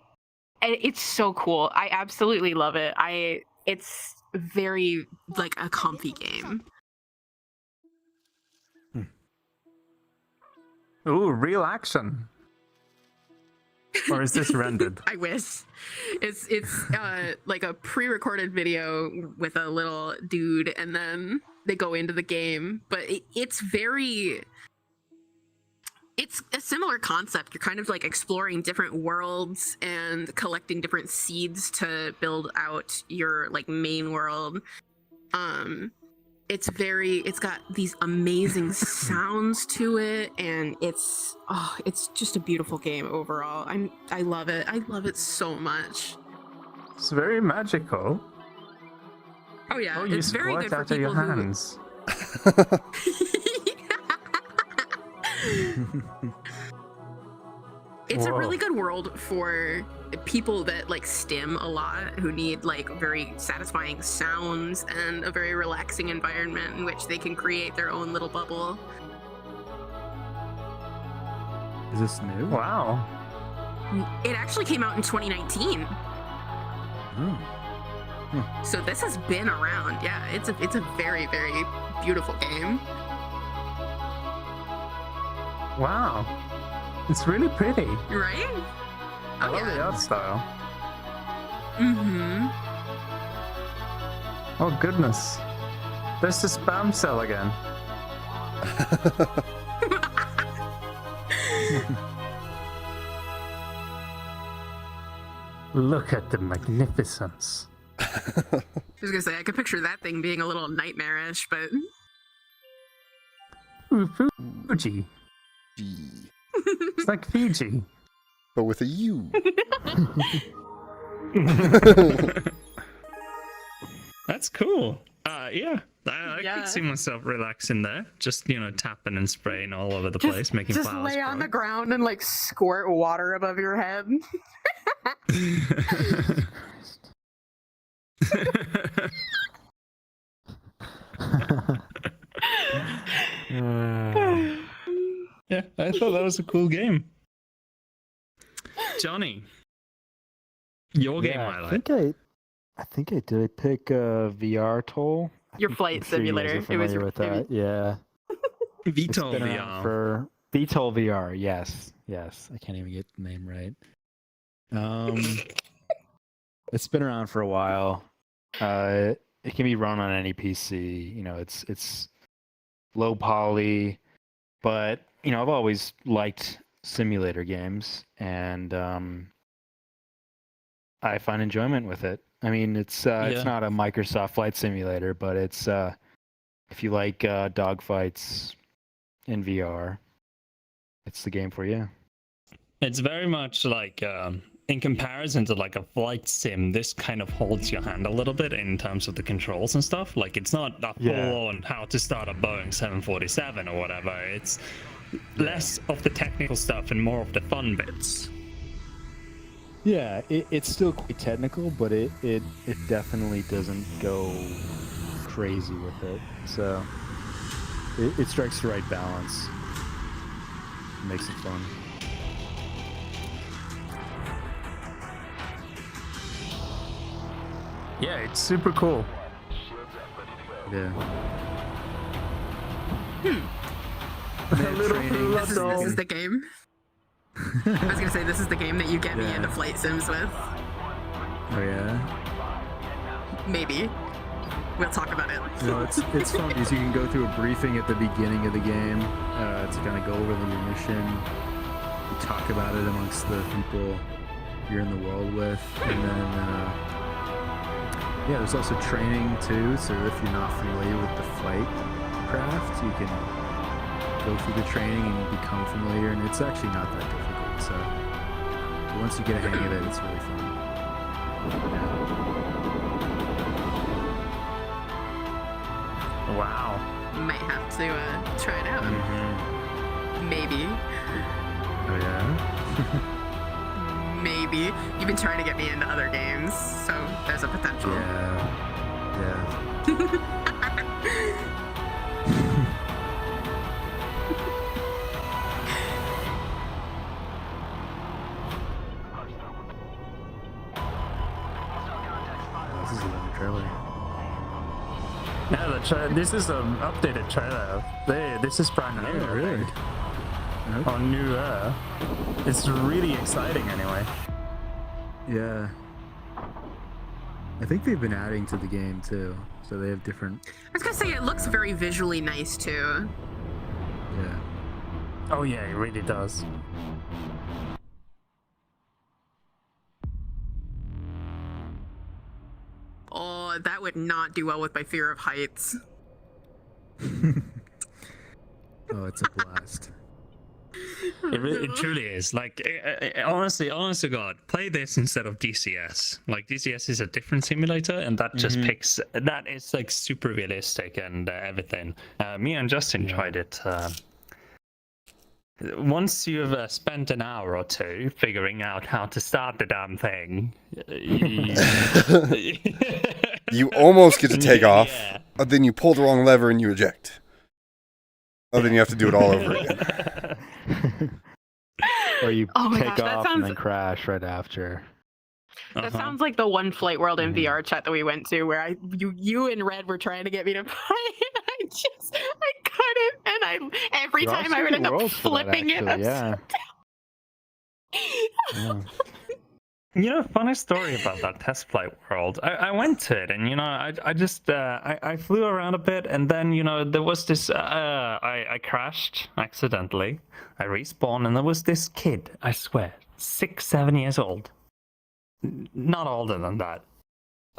And it's so cool. I absolutely love it. It's very like a comfy game. Ooh, real action. Or is this rendered? I wish. It's like a pre-recorded video with a little dude, and then they go into the game. But it's a similar concept. You're kind of like exploring different worlds and collecting different seeds to build out your like main world. It's got these amazing sounds to it, and it's just a beautiful game overall. I love it. I love it so much. It's very magical. Oh yeah, Oh, it's you very squirt good for out of your people who. hands. It's a Whoa. really good world for people that like stim a lot, who need like very satisfying sounds and a very relaxing environment in which they can create their own little bubble. Is this new? Wow. It actually came out in 2019. So this has been around. Yeah, it's a very, very beautiful game. Wow. It's really pretty. Right? I love the art style. Mm-hmm. Oh goodness. There's the spam cell again. Look at the magnificence. I was gonna say, I could picture that thing being a little nightmarish, but Ooh, Fujii. It's like Fiji. But with a U. That's cool. Yeah. I Yeah. could see myself relaxing there. Just, tapping and spraying all over the place, making just flowers lay on grow. the ground and like squirt water above your head. Yeah, I thought that was a cool game. Johnny, your game highlight. I think I did pick VRTOL. Your flight simulator. It was with that. Yeah. VTOL It's been VR. around for VTOL VR. Yes. I can't even get the name right. It's been around for a while. It can be run on any PC. It's low poly, but I've always liked simulator games, and I find enjoyment with it. I mean, it's not a Microsoft flight simulator, but it's if you like dogfights in VR, it's the game for you. It's very much like, in comparison to like a flight sim, this kind of holds your hand a little bit in terms of the controls and stuff. Like, it's not a full-on how to start a Boeing 747 or whatever. It's less of the technical stuff and more of the fun bits. Yeah, it's still quite technical, but it definitely doesn't go crazy with it. So it strikes the right balance. It makes it fun. Yeah, it's super cool. Yeah. This is the game. I was gonna say, this is the game that you get me into flight sims with. Oh yeah. Maybe. We'll talk about it. It's fun because you can go through a briefing at the beginning of the game to kind of go over your mission. You talk about it amongst the people you're in the world with, and then Yeah, there's also training too. So if you're not familiar with the flight craft, you can go through the training and you become familiar, and it's actually not that difficult. So once you get a hang of it, it's really fun. Yeah. Wow. Might have to try it out. Maybe. Oh yeah. Maybe. You've been trying to get me into other games, so there's a potential. Yeah. This is a long trailer. Yeah, this is an updated trailer. This is brand new. Oh, really? Okay. On New Earth. It's really exciting anyway. Yeah. I think they've been adding to the game too, so they have different. I was gonna say it looks very visually nice too. Yeah. Oh yeah, it really does. Oh, that would not do well with my fear of heights. Oh, it's a blast. It truly is. Like, honestly, honest to God, play this instead of DCS. Like, DCS is a different simulator, and that just picks. That is like super realistic and everything. Me and Justin tried it. Once you've spent an hour or two figuring out how to start the damn thing, You almost get to take off, Yeah. but then you pull the wrong lever and you eject. Oh, then you have to do it all over again. Or you Oh my take gosh, that off and then sounds- crash right after. That Uh-huh. sounds like the one Flight World in VRChat that we went to, where you and Red were trying to get me to play, and I couldn't, and every There are time I would some end up worlds for that, flipping it. actually, yeah. Yeah. You know, funny story about that test flight world. I went to it, and I just I flew around a bit, and then there was this. I crashed accidentally. I respawned, and there was this kid. I swear, 6-7 years old, not older than that.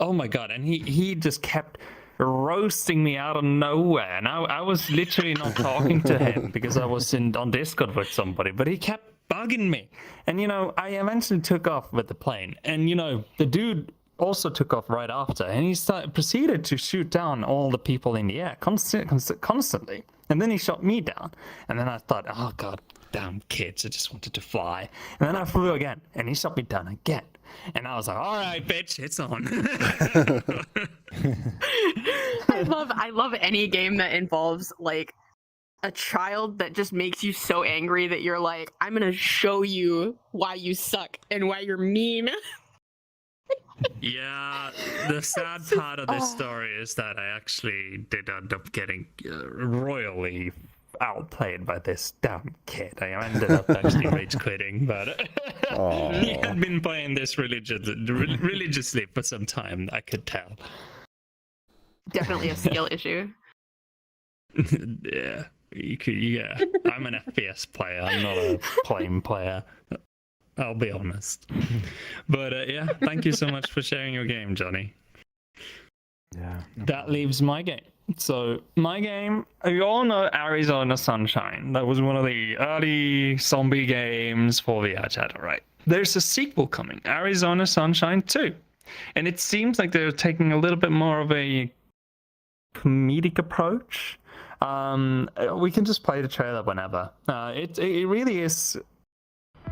Oh my god! And he just kept roasting me out of nowhere, and I was literally not talking to him because I was on Discord with somebody, but he kept bugging me. And I eventually took off with the plane, and the dude also took off right after, and he proceeded to shoot down all the people in the air constantly, and then he shot me down. And then I thought, oh god damn kids, I just wanted to fly. And then I flew again, and he shot me down again, and I was like, all right bitch, it's on. I love any game that involves like a child that just makes you so angry that you're like, I'm gonna show you why you suck and why you're mean. Yeah, the sad part of this story is that I actually did end up getting royally outplayed by this damn kid. I ended up actually rage quitting, but he had been playing this religiously for some time, I could tell. Definitely a skill issue. Yeah. Yeah, I'm an FPS player. I'm not a plane player. I'll be honest. But yeah, thank you so much for sharing your game, Johnny. Yeah. That leaves my game. So my game, you all know Arizona Sunshine. That was one of the early zombie games for VRChat, right? There's a sequel coming, Arizona Sunshine 2. And it seems like they're taking a little bit more of a comedic approach. We can just play the trailer whenever. It really is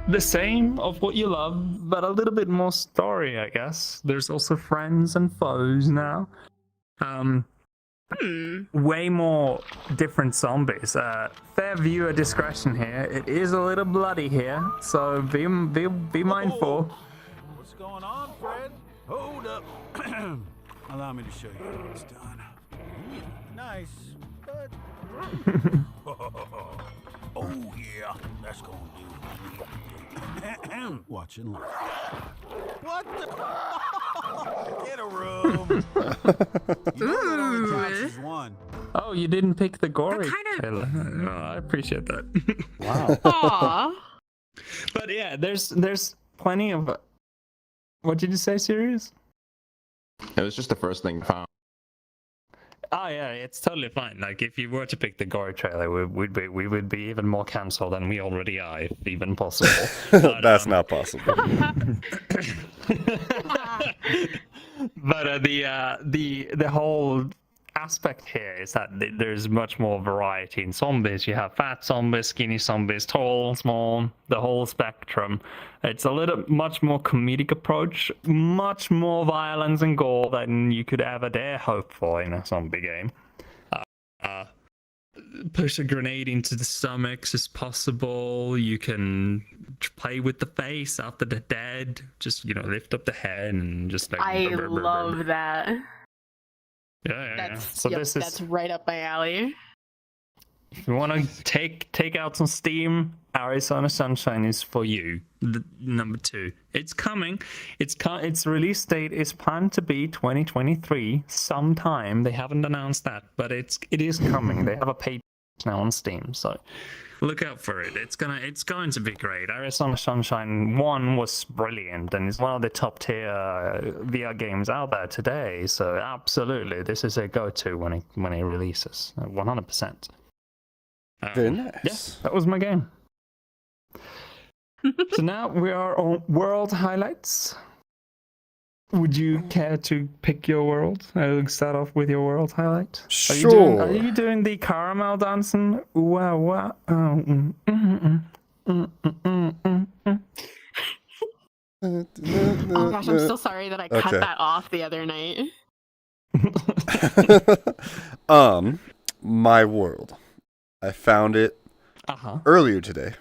the same of what you love, but a little bit more story, I guess. There's also friends and foes now. Way more different zombies. Fair viewer discretion here. It is a little bloody here, so be mindful. What's going on, Fred? Hold up. Allow me to show you how it's done. Nice, but... oh, yeah, that's gonna do. Watch and learn. What the? Get a room. You know that only counts as one. Oh, you didn't pick the gory That kind trailer. Oh, I appreciate that. Wow. Aww. But yeah, there's plenty of. What did you say, Sirius? It was just the first thing I found. Oh yeah, it's totally fine. Like if you were to pick the gore trailer, we would be even more cancelled than we already are, if even possible. But, That's not possible. But the whole aspect here is that there's much more variety in zombies. You have fat zombies, skinny zombies, tall, small, the whole spectrum. It's a much more comedic approach, much more violence and gore than you could ever dare hope for in a zombie game. Push a grenade into the stomachs is possible. You can play with the face after the dead. Just lift up the head and just like. I love that. Yeah. So that's right up my alley. If you want to take out some steam, Arizona Sunshine is for you. Number 2. It's coming. Its release date is planned to be 2023 sometime. They haven't announced that, but it is coming. They have a page now on Steam, so look out for it. It's going to be great. Arizona Sunshine 1 was brilliant, and it's one of the top tier VR games out there today. So absolutely, this is a go-to when it releases, 100%. Very nice. Yes, that was my game. So now we are on world highlights. Would you care to pick your world? I'll start off with your world highlight. Sure. Are you doing the caramel dancing? Wow, wow. Oh gosh, I'm so sorry that I cut that off the other night. My world. I found it earlier today.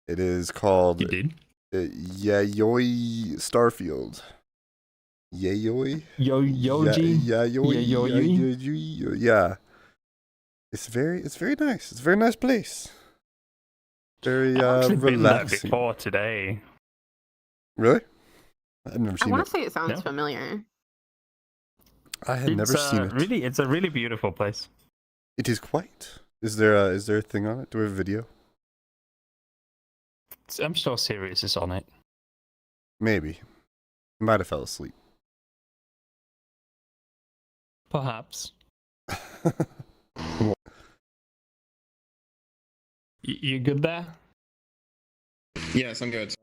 It is called You did? Yayoi Starfield. Yayoi? Yayoi? Yayoi. Yeah. It's very nice. It's a very nice place. Very I've actually been there relaxing. before today. Really? I've never I seen want it. to say it sounds familiar. I had never seen it. Really, it's a really beautiful place. It is quite. Is there a thing on it? Do we have a video? I'm sure Sirius is on it. Maybe. I might have fell asleep. Perhaps. You good there? Yes, I'm good.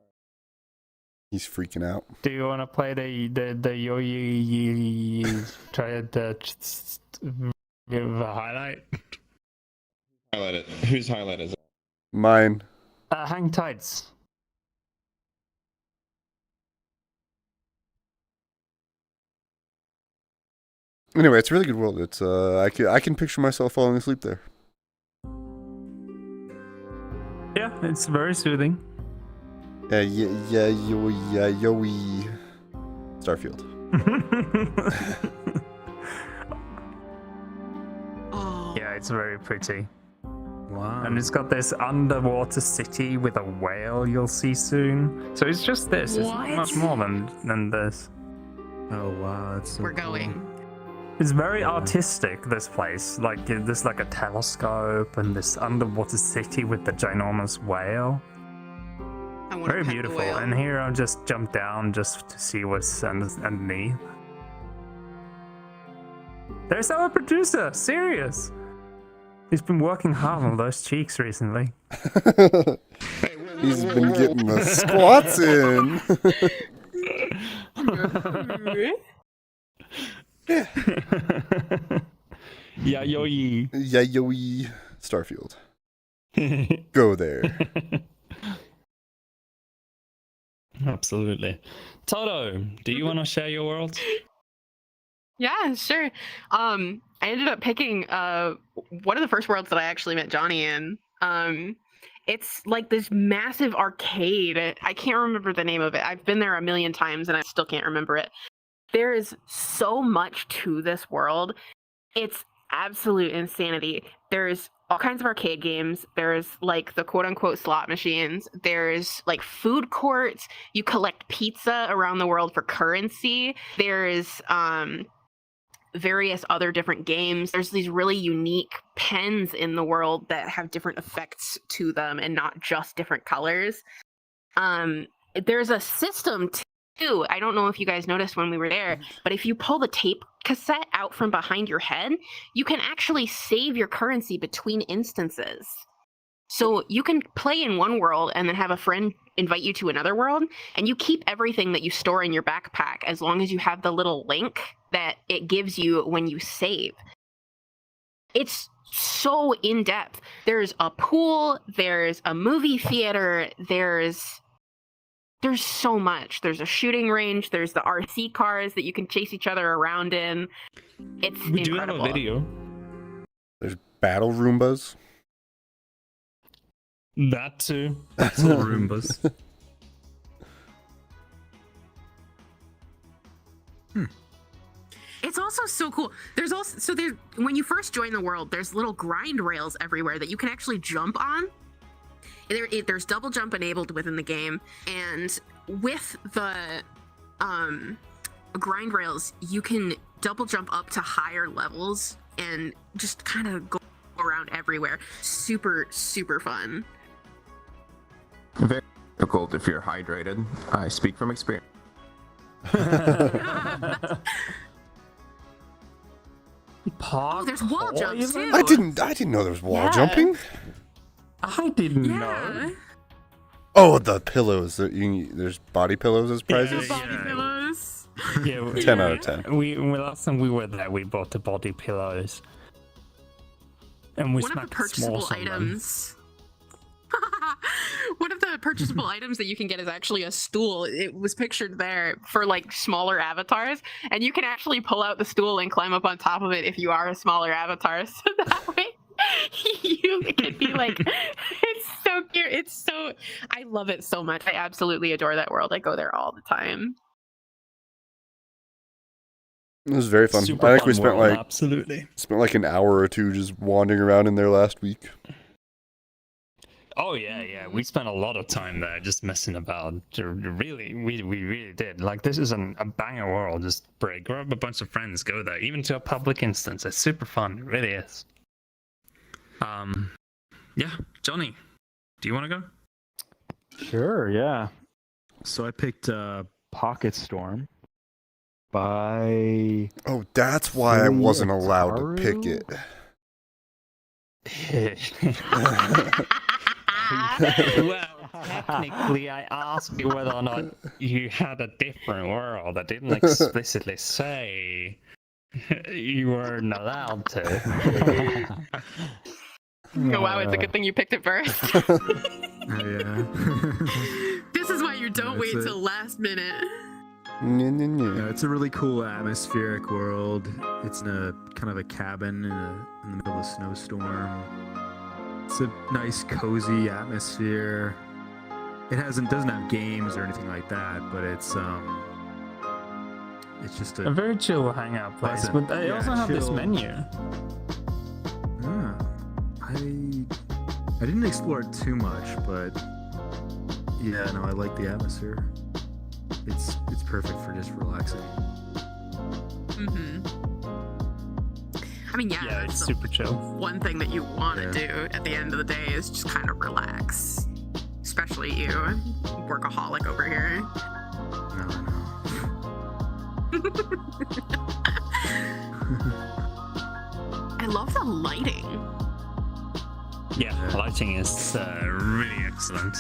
He's freaking out. Do you want to play the try the highlight? Highlight it. Whose highlight is it? Mine. Hang tights. Anyway, it's a really good world. It's I can picture myself falling asleep there. Yeah, it's very soothing. Yayoi Starfield. Yeah, it's very pretty. Wow. And it's got this underwater city with a whale you'll see soon. So it's just this. It's not much more than this. Oh wow, that's so We're cool. going. It's very artistic, this place. Like, there's like a telescope and this underwater city with the ginormous whale. I want Very to pet beautiful. The whale. And here I'll just jump down just to see what's underneath. There's our producer, Sirius. He's been working hard on those cheeks recently. He's been getting the squats in. Yayoi. Yayoi Starfield. Go there. Absolutely. Toto, do you want to share your world? Yeah, sure. I ended up picking one of the first worlds that I actually met Johnny in. It's like this massive arcade. I can't remember the name of it. I've been there a million times and I still can't remember it. There is so much to this world. It's absolute insanity. There's all kinds of arcade games. There's like the quote unquote slot machines. There's like food courts. You collect pizza around the world for currency. There's various other different games. There's these really unique pens in the world that have different effects to them and not just different colors. There's a system too, I don't know if you guys noticed when we were there, but if you pull the tape cassette out from behind your head, you can actually save your currency between instances. So you can play in one world and then have a friend invite you to another world, and you keep everything that you store in your backpack as long as you have the little link that it gives you when you save. It's so in-depth. There's a pool, there's a movie theater, there's so much. There's a shooting range, there's the RC cars that you can chase each other around in. It's We incredible. do have a video. There's battle Roombas. That too. Little Roombas. It's also so cool. There's also when you first join the world, there's little grind rails everywhere that you can actually jump on. There's double jump enabled within the game, and with the grind rails, you can double jump up to higher levels and just kind of go around everywhere. Super, super fun. Very difficult if you're hydrated. I speak from experience. Oh, there's wall jumps too. I didn't know there was wall jumping. I didn't Yeah. know. Oh, the pillows. There's body pillows as prizes. Body pillows. Yeah, 10 out of 10. we last time we were there, we bought the body pillows, and we One of the smacked purchasable s'mores on them. items. One of the purchasable items that you can get is actually a stool. It was pictured there for like smaller avatars, and you can actually pull out the stool and climb up on top of it if you are a smaller avatar. So that way you can be like, it's so cute. I love it so much. I absolutely adore that world. I go there all the time. It was very fun. Super I think fun we spent world, absolutely. like an hour or two just wandering around in there last week. Oh yeah. We spent a lot of time there just messing about. Really, we really did. Like, this is a banger world. Just grab a bunch of friends, go there, even to a public instance. It's super fun. It really is. Yeah, Johnny, do you want to go? Sure, yeah. So I picked Pocket Storm by... Oh, that's why I wasn't allowed to pick it. Well, technically, I asked you whether or not you had a different world. I didn't explicitly say you weren't allowed to. Oh wow, it's a good thing you picked it first. Yeah. This is why you don't wait That's it. till last minute. Yeah, it's a really cool atmospheric world. It's in a kind of a cabin in the middle of a snowstorm. It's a nice, cozy atmosphere. It doesn't have games or anything like that, but it's just A very chill hangout place, Pleasant. but they Yeah, also have this chill. menu. I didn't explore it too much, but yeah, no, I like the atmosphere. It's perfect for just relaxing. Mm-hmm. I mean, yeah, Yeah, that's it's the super chill. one thing that you want to Yeah. do at the end of the day is just kind of relax. Especially you, workaholic over here. I love the lighting. Yeah, lighting is really excellent.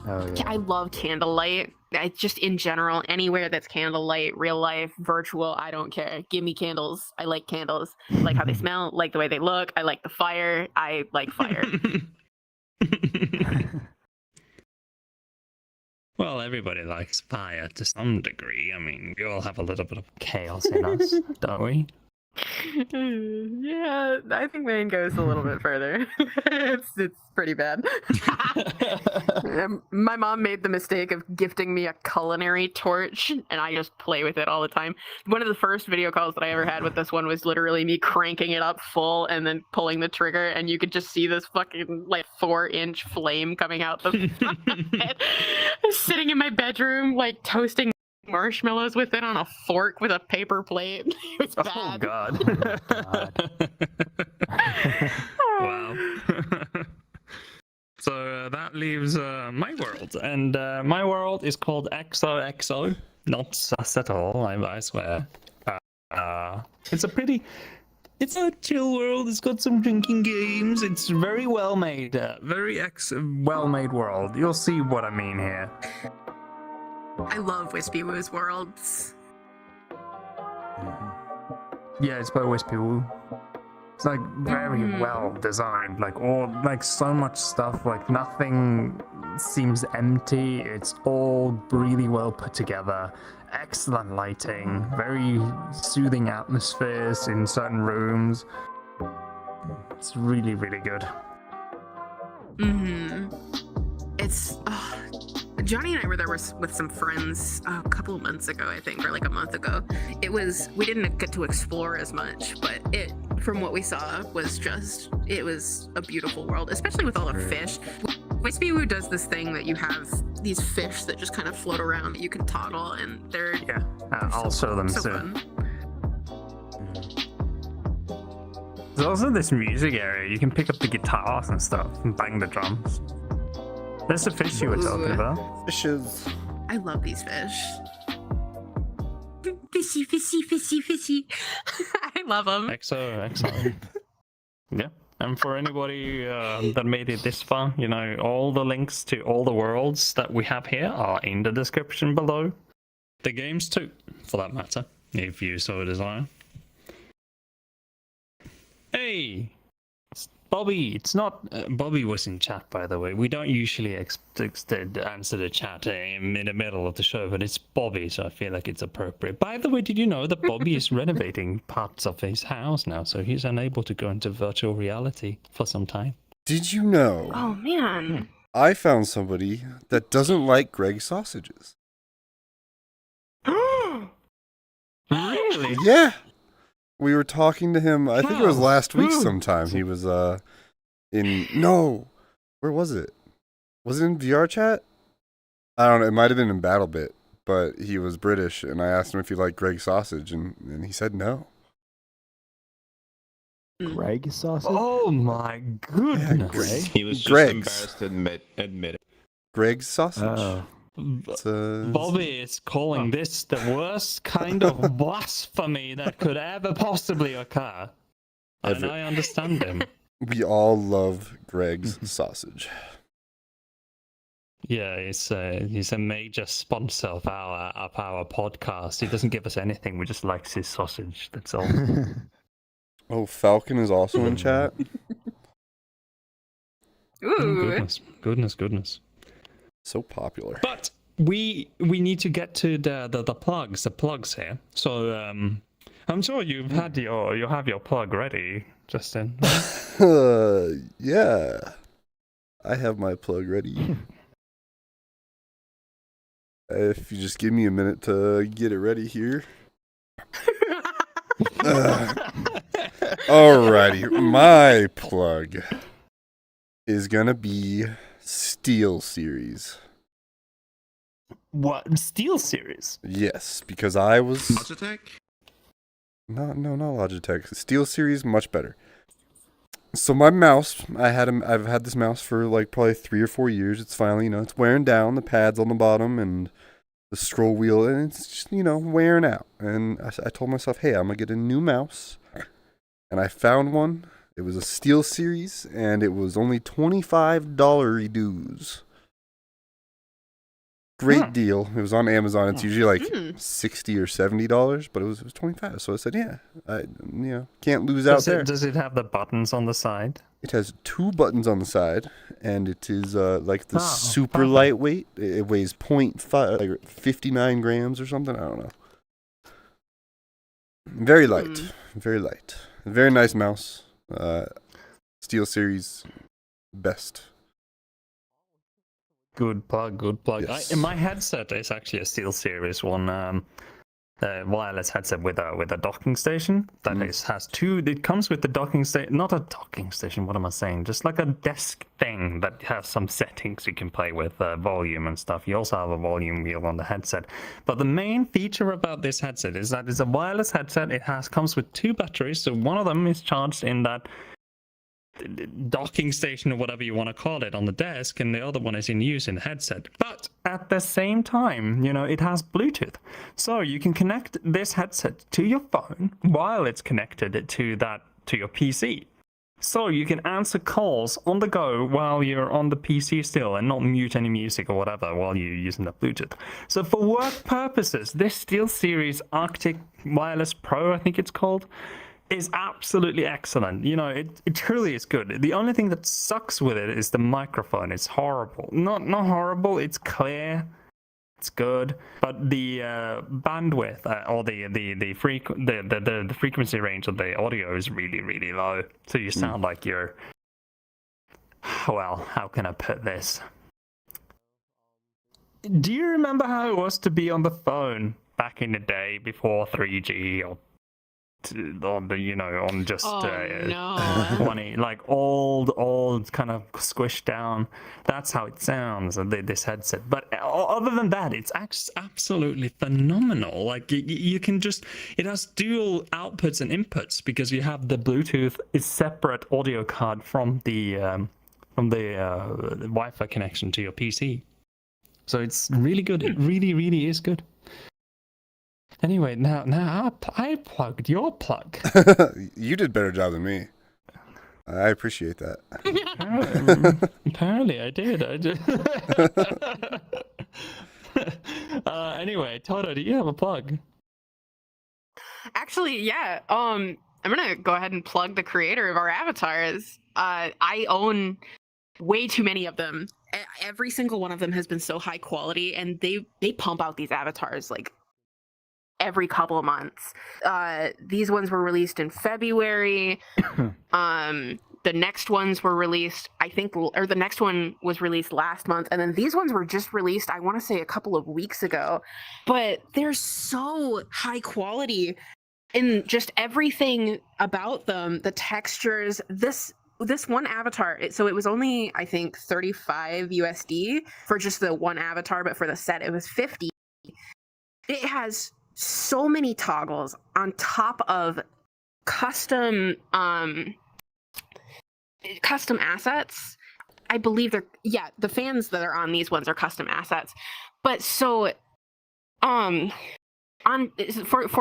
Oh, yeah. I love candlelight. I just in general, anywhere that's candlelight, real life, virtual, I don't care. Give me candles. I like candles. I like how they smell, like the way they look. I like the fire. I like fire. Well, everybody likes fire to some degree. I mean, we all have a little bit of chaos in us, don't we? Yeah, I think mine goes a little bit further. It's pretty bad. My mom made the mistake of gifting me a culinary torch, and I just play with it all the time. One of the first video calls that I ever had with this one was literally me cranking it up full and then pulling the trigger, and you could just see this fucking like 4-inch flame coming out the front of it. Sitting in my bedroom, like toasting marshmallows with it on a fork with a paper plate. It was bad. Oh God. Wow. So that leaves my world, and my world is called XOXO. Not sus at all, I swear. It's a chill world. It's got some drinking games. It's very well made. Well made world. You'll see what I mean here. I love WispyWoo's worlds. Yeah, it's by WispyWoo. It's like very well designed. Like so much stuff. Like nothing seems empty. It's all really well put together. Excellent lighting, very soothing atmospheres in certain rooms. It's really, really good. It's Johnny and I were there with some friends a couple of months ago, I think, or like a month ago. We didn't get to explore as much, but from what we saw, it was a beautiful world, especially with all the fish. WispyWoo does this thing that you have these fish that just kind of float around that you can toddle, and they're I'll show them so soon. fun. There's also this music area. You can pick up the guitars and stuff and bang the drums. There's the fish you were talking about. Fishes. I love these fish. Fishy, fishy, fishy, fishy. I love them. XOXO. Yeah. And for anybody that made it this far, all the links to all the worlds that we have here are in the description below. The games too, for that matter, if you so desire. Hey! It's Bobby! It's not... Bobby was in chat, by the way. We don't usually answer the chat in the middle of the show, but it's Bobby, so I feel like it's appropriate. By the way, did you know that Bobby is renovating parts of his house now, so he's unable to go into virtual reality for some time? Did you know? Oh, man. I found somebody that doesn't like Greg's sausages. Really? Yeah. We were talking to him, I think it was last week sometime. He was where was it? Was it in VRChat? I don't know, it might have been in BattleBit, but he was British, and I asked him if he liked Greg's sausage, and he said no. Greg sausage? Oh my goodness. Greg. He was just Greg's. embarrassed to admit it. Greg's sausage. Oh. Bobby is calling this the worst kind of blasphemy that could ever possibly occur. And I understand him. We all love Greg's sausage. Yeah, he's a major sponsor of our podcast. He doesn't give us anything. We just likes his sausage. That's all. Oh, Falcon is also in chat. Ooh. Goodness. So popular. But we need to get to the plugs here. So I'm sure you have your plug ready, Justin. Yeah. I have my plug ready. If you just give me a minute to get it ready here. Alrighty, my plug is gonna be Steel Series. What? Steel Series? Yes, because I was Logitech? not Logitech. Steel Series, much better. So my mouse, I've had this mouse for like probably 3 or 4 years. It's finally, it's wearing down. The pads on the bottom and the scroll wheel, and it's just, wearing out. And I told myself, hey, I'm gonna get a new mouse. And I found one. It was a Steel Series, and it was only $25 dues. Great deal. It was on Amazon. It's usually like $60 or $70, but it was $25. So I said, yeah, can't lose out there. Does it have the buttons on the side? It has 2 buttons on the side, and it is like the super perfect. lightweight. It weighs 0.5, like 59 grams or something. I don't know. Very light. Very light. Very nice mouse. Steel Series, best. Good plug. Yes. My headset is actually a Steel Series one. Wireless headset with a docking station that has 2. It comes with the docking station, not a docking station. What am I saying? Just like a desk thing that has some settings you can play with, volume and stuff. You also have a volume wheel on the headset. But the main feature about this headset is that it's a wireless headset. It comes with 2 batteries, so one of them is charged in that docking station or whatever you want to call it on the desk, and the other one is in use in the headset. But at the same time, it has Bluetooth. So you can connect this headset to your phone while it's connected to your PC. So you can answer calls on the go while you're on the PC still and not mute any music or whatever while you're using the Bluetooth. So for work purposes, this SteelSeries Arctic Wireless Pro, I think it's called, is absolutely excellent. It truly is good. The only thing that sucks with it is the microphone. It's horrible. Not horrible, it's clear. It's good, but the bandwidth or the frequency range of the audio is really, really low. So you sound like you're, well, how can I put this? Do you remember how it was to be on the phone back in the day before 3G or on just 20, like old kind of squished down? That's how it sounds, this headset. But other than that, it's absolutely phenomenal. Like you can just, it has dual outputs and inputs because you have the Bluetooth is separate audio card from the Wi-Fi connection to your PC. So it's really good. It really, really is good. Anyway, now I plugged your plug. You did a better job than me. I appreciate that. Apparently I did. Anyway, Toto, do you have a plug? Actually, yeah. I'm gonna go ahead and plug the creator of our avatars. I own way too many of them. Every single one of them has been so high quality, and they pump out these avatars like every couple of months. These ones were released in February. The next ones were released, the next one was released last month, and then these ones were just released, I want to say, a couple of weeks ago. But they're so high quality in just everything about them, the textures. This one avatar, so it was only, I think, 35 USD for just the one avatar, but for the set it was 50. It has so many toggles on top of custom assets. I believe the fans that are on these ones are custom assets. But so for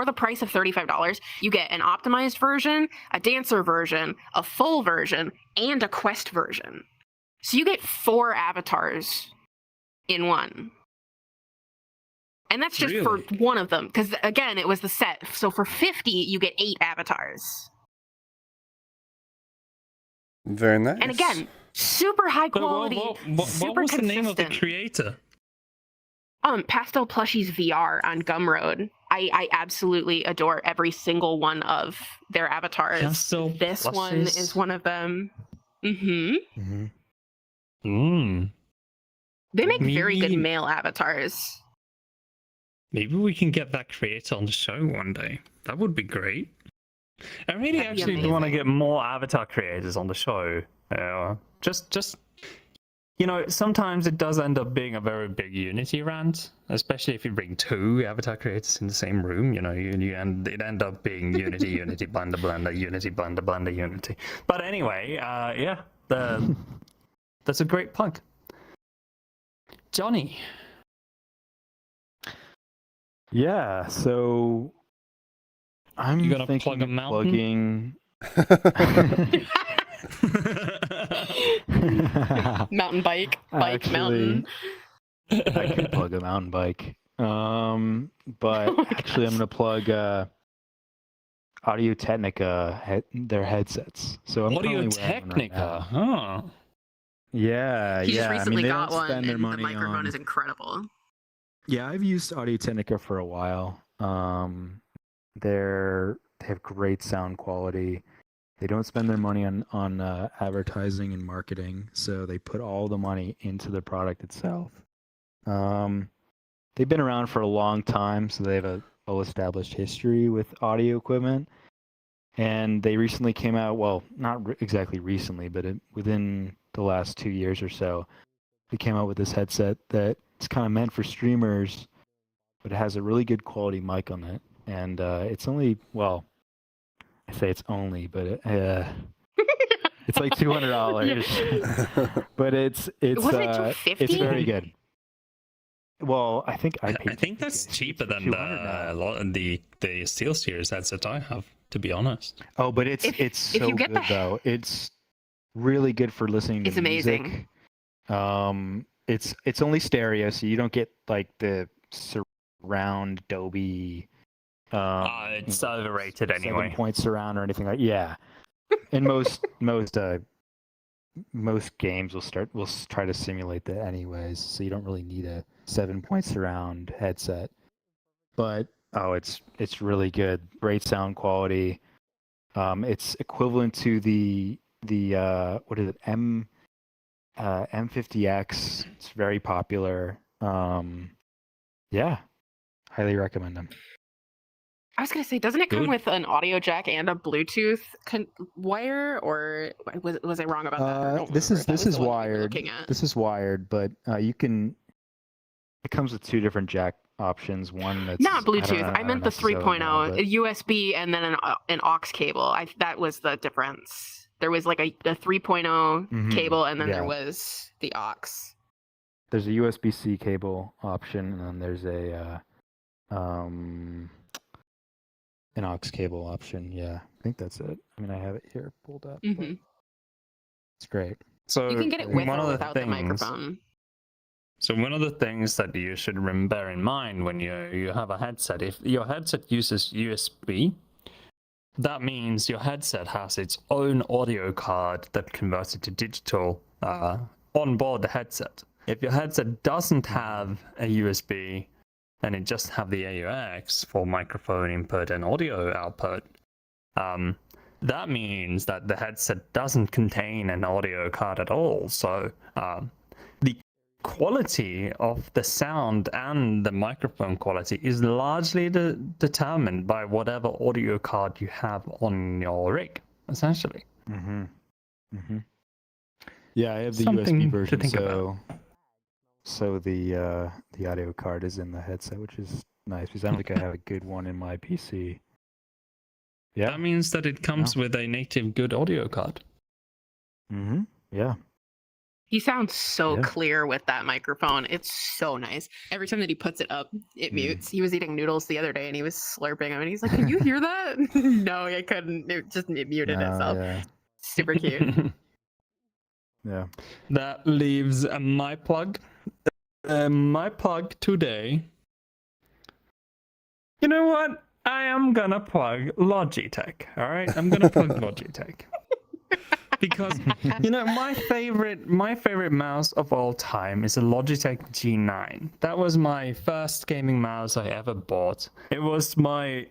the price of $35, you get an optimized version, a dancer version, a full version, and a quest version. So you get 4 avatars in one. And that's just for one of them, because again, it was the set. So for 50, you get 8 avatars. Very nice. And again, super high quality. What was the name of the creator? Pastel Plushies VR on Gumroad. I absolutely adore every single one of their avatars. This one is one of them. Mm-hmm. They make very good male avatars. Maybe we can get that creator on the show one day. That would be great. I really actually want to get more avatar creators on the show. Just sometimes it does end up being a very big Unity rant, especially if you bring 2 avatar creators in the same room. It end up being Unity, Unity, Blender, Unity, Blender, Unity. But anyway, that's a great plug. Johnny. Yeah, so I'm gonna plug a mountain? Mountain bike, Actually, mountain. I could plug a mountain bike. But actually I'm gonna plug Audio Technica, their headsets. So I'm Audio Technica, huh? Yeah, He just recently they got don't one, spend their and the money microphone on... is incredible. Yeah, I've used Audio Technica for a while. They have great sound quality. They don't spend their money on advertising and marketing, so they put all the money into the product itself. They've been around for a long time, so they have a well-established history with audio equipment. And they recently came out, well, not exactly recently, but within the last 2 years or so, they came out with this headset that's kind of meant for streamers, but it has a really good quality mic on it. And it's only, well, I say it's only, but It's like $200, but it's Wasn't it it's $250? very good. Well, I think I think that's cheaper than the SteelSeries headset I have, to be honest. Oh, but it's If so you get good the- though. It's really good for listening to It's amazing. music. It's only stereo, so you don't get like the surround Dolby. It's overrated anyway. 7-point surround or anything like. Yeah, and most games will try to simulate that anyways, so you don't really need a 7-point surround headset. But it's really good. Great sound quality. It's equivalent to the what is it, M50X. It's very popular. Yeah, highly recommend them. I was gonna say, doesn't it come Good. with an audio jack and a Bluetooth wire, or was I wrong about that? I don't This remember is if that this was is the one we were wired. looking at. This is wired, but you can. It comes with 2 different jack options. One that's Not I don't Bluetooth. know- I meant the don't necessarily know, 3.0, but- a USB, and then an aux cable. That was the difference. There was like a 3.0 Mhm, cable, and then yeah. there was the aux. There's a USB-C cable option, and then there's an aux cable option. Yeah, I think that's it. I mean, I have it here pulled up. but Mhm. It's great. So You can get it with one or of the without the things- microphone. So one of the things that you should bear in mind when you have a headset, if your headset uses USB, that means your headset has its own audio card that converts it to digital on board the headset. If your headset doesn't have a USB and it just have the AUX for microphone input and audio output, that means that the headset doesn't contain an audio card at all. So the quality of the sound and the microphone quality is largely determined by whatever audio card you have on your rig, essentially. Mm-hmm. Mm-hmm. Yeah, I have the Something USB to version, think so the audio card is in the headset, which is nice because I don't think I have a good one in my PC. Yeah. That means that it comes with a native good audio card. Mm-hmm. Yeah. He sounds so Yeah. clear with that microphone. It's so nice. Every time that he puts it up, it mutes. He was eating noodles the other day and he was slurping them, and he's like, "Can you hear that?" No, I couldn't. It muted itself. Yeah. Super cute. Yeah. That leaves my plug. My plug today. You know what? I am gonna plug Logitech. All right, I'm gonna plug Logitech because my favorite mouse of all time is a Logitech G9. That was my first gaming mouse I ever bought. It was my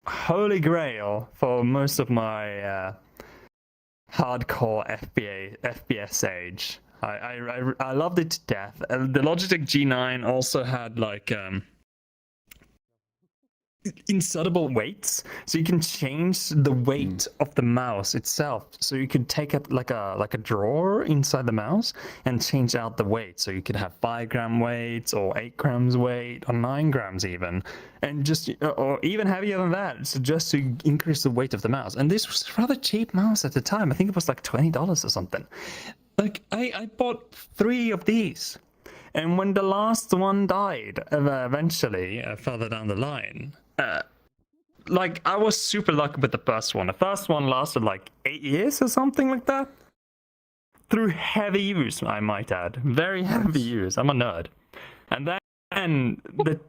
holy grail for most of my hardcore FPS age. I loved it to death. The Logitech G9 also had like insertable weights, so you can change the weight of the mouse itself. So you can take it like a drawer inside the mouse and change out the weight. So you could have 5 gram weights or 8 grams weight or 9 grams even, and just or even heavier than that. So just to increase the weight of the mouse. And this was a rather cheap mouse at the time. I think it was like $20 or something. Like I bought 3 of these. And when the last one died, eventually, further down the line, like I was super lucky with the first one. The first one lasted like 8 years or something like that. Through heavy use, I might add. Very heavy use. I'm a nerd. And then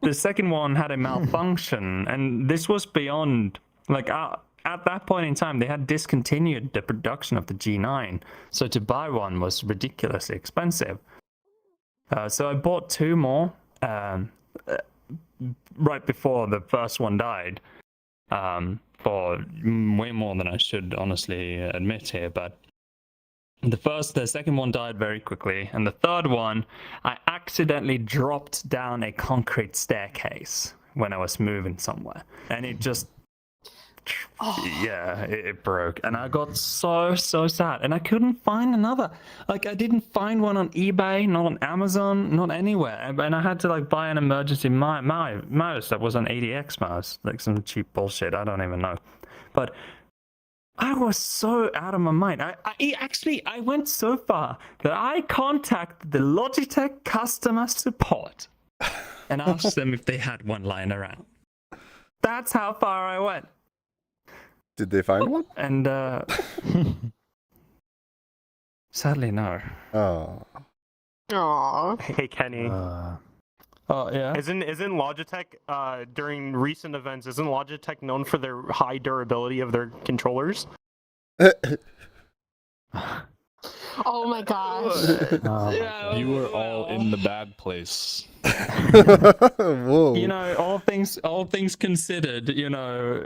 the second one had a malfunction, and this was beyond, like, at that point in time, they had discontinued the production of the G9. So to buy one was ridiculously expensive. So I bought 2 more right before the first one died, for way more than I should honestly admit here. But the second one died very quickly, and the third one, I accidentally dropped down a concrete staircase when I was moving somewhere, and it just it broke, and I got so sad, and I couldn't find another. Like, I didn't find one on eBay, not on Amazon, not anywhere, and I had to like buy an emergency mouse that was an ADX mouse, like some cheap bullshit, I don't even know. But I was so out of my mind. I went so far that I contacted the Logitech customer support and asked them if they had one lying around. That's how far I went. Did they find one? And sadly, no. Oh. Aww. Hey Kenny, Oh yeah. isn't Logitech during recent events? Isn't Logitech known for their high durability of their controllers? Oh my gosh. Yeah, You were all in the bad place. Whoa. You know, all things considered, you know,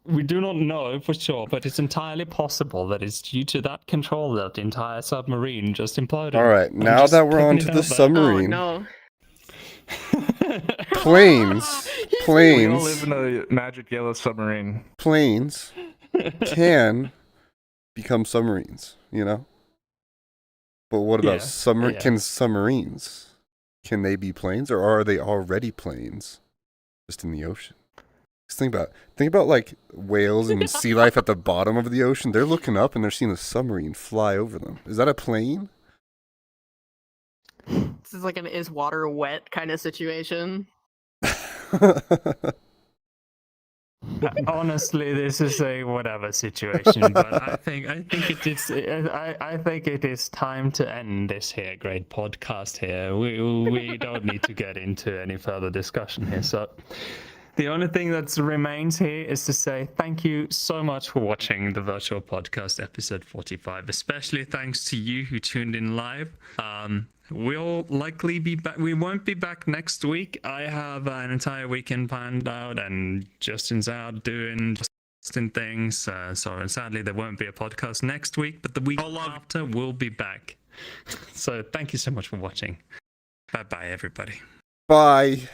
we do not know for sure, but it's entirely possible that it's due to that control that the entire submarine just imploded. All right, I'm now just that we're putting on it to out the there. submarine, Oh no. planes, We all live in a magic yellow submarine. planes can become submarines, you know? But what about Yeah. can submarines? Can they be planes, or are they already planes just in the ocean? Just think about like whales and sea life at the bottom of the ocean. They're looking up and they're seeing a submarine fly over them. Is that a plane? This is like an is water wet kind of situation. Honestly, this is a whatever situation, but I think it is time to end this here great podcast here. We don't need to get into any further discussion here. So the only thing that remains here is to say thank you so much for watching the virtual podcast episode 45. Especially thanks to you who tuned in live. We'll likely be back. We won't be back next week. I have an entire weekend planned out, and Justin's out doing Justin things. So sadly, there won't be a podcast next week, but the week after, we'll be back. So thank you so much for watching. Bye bye, everybody. Bye.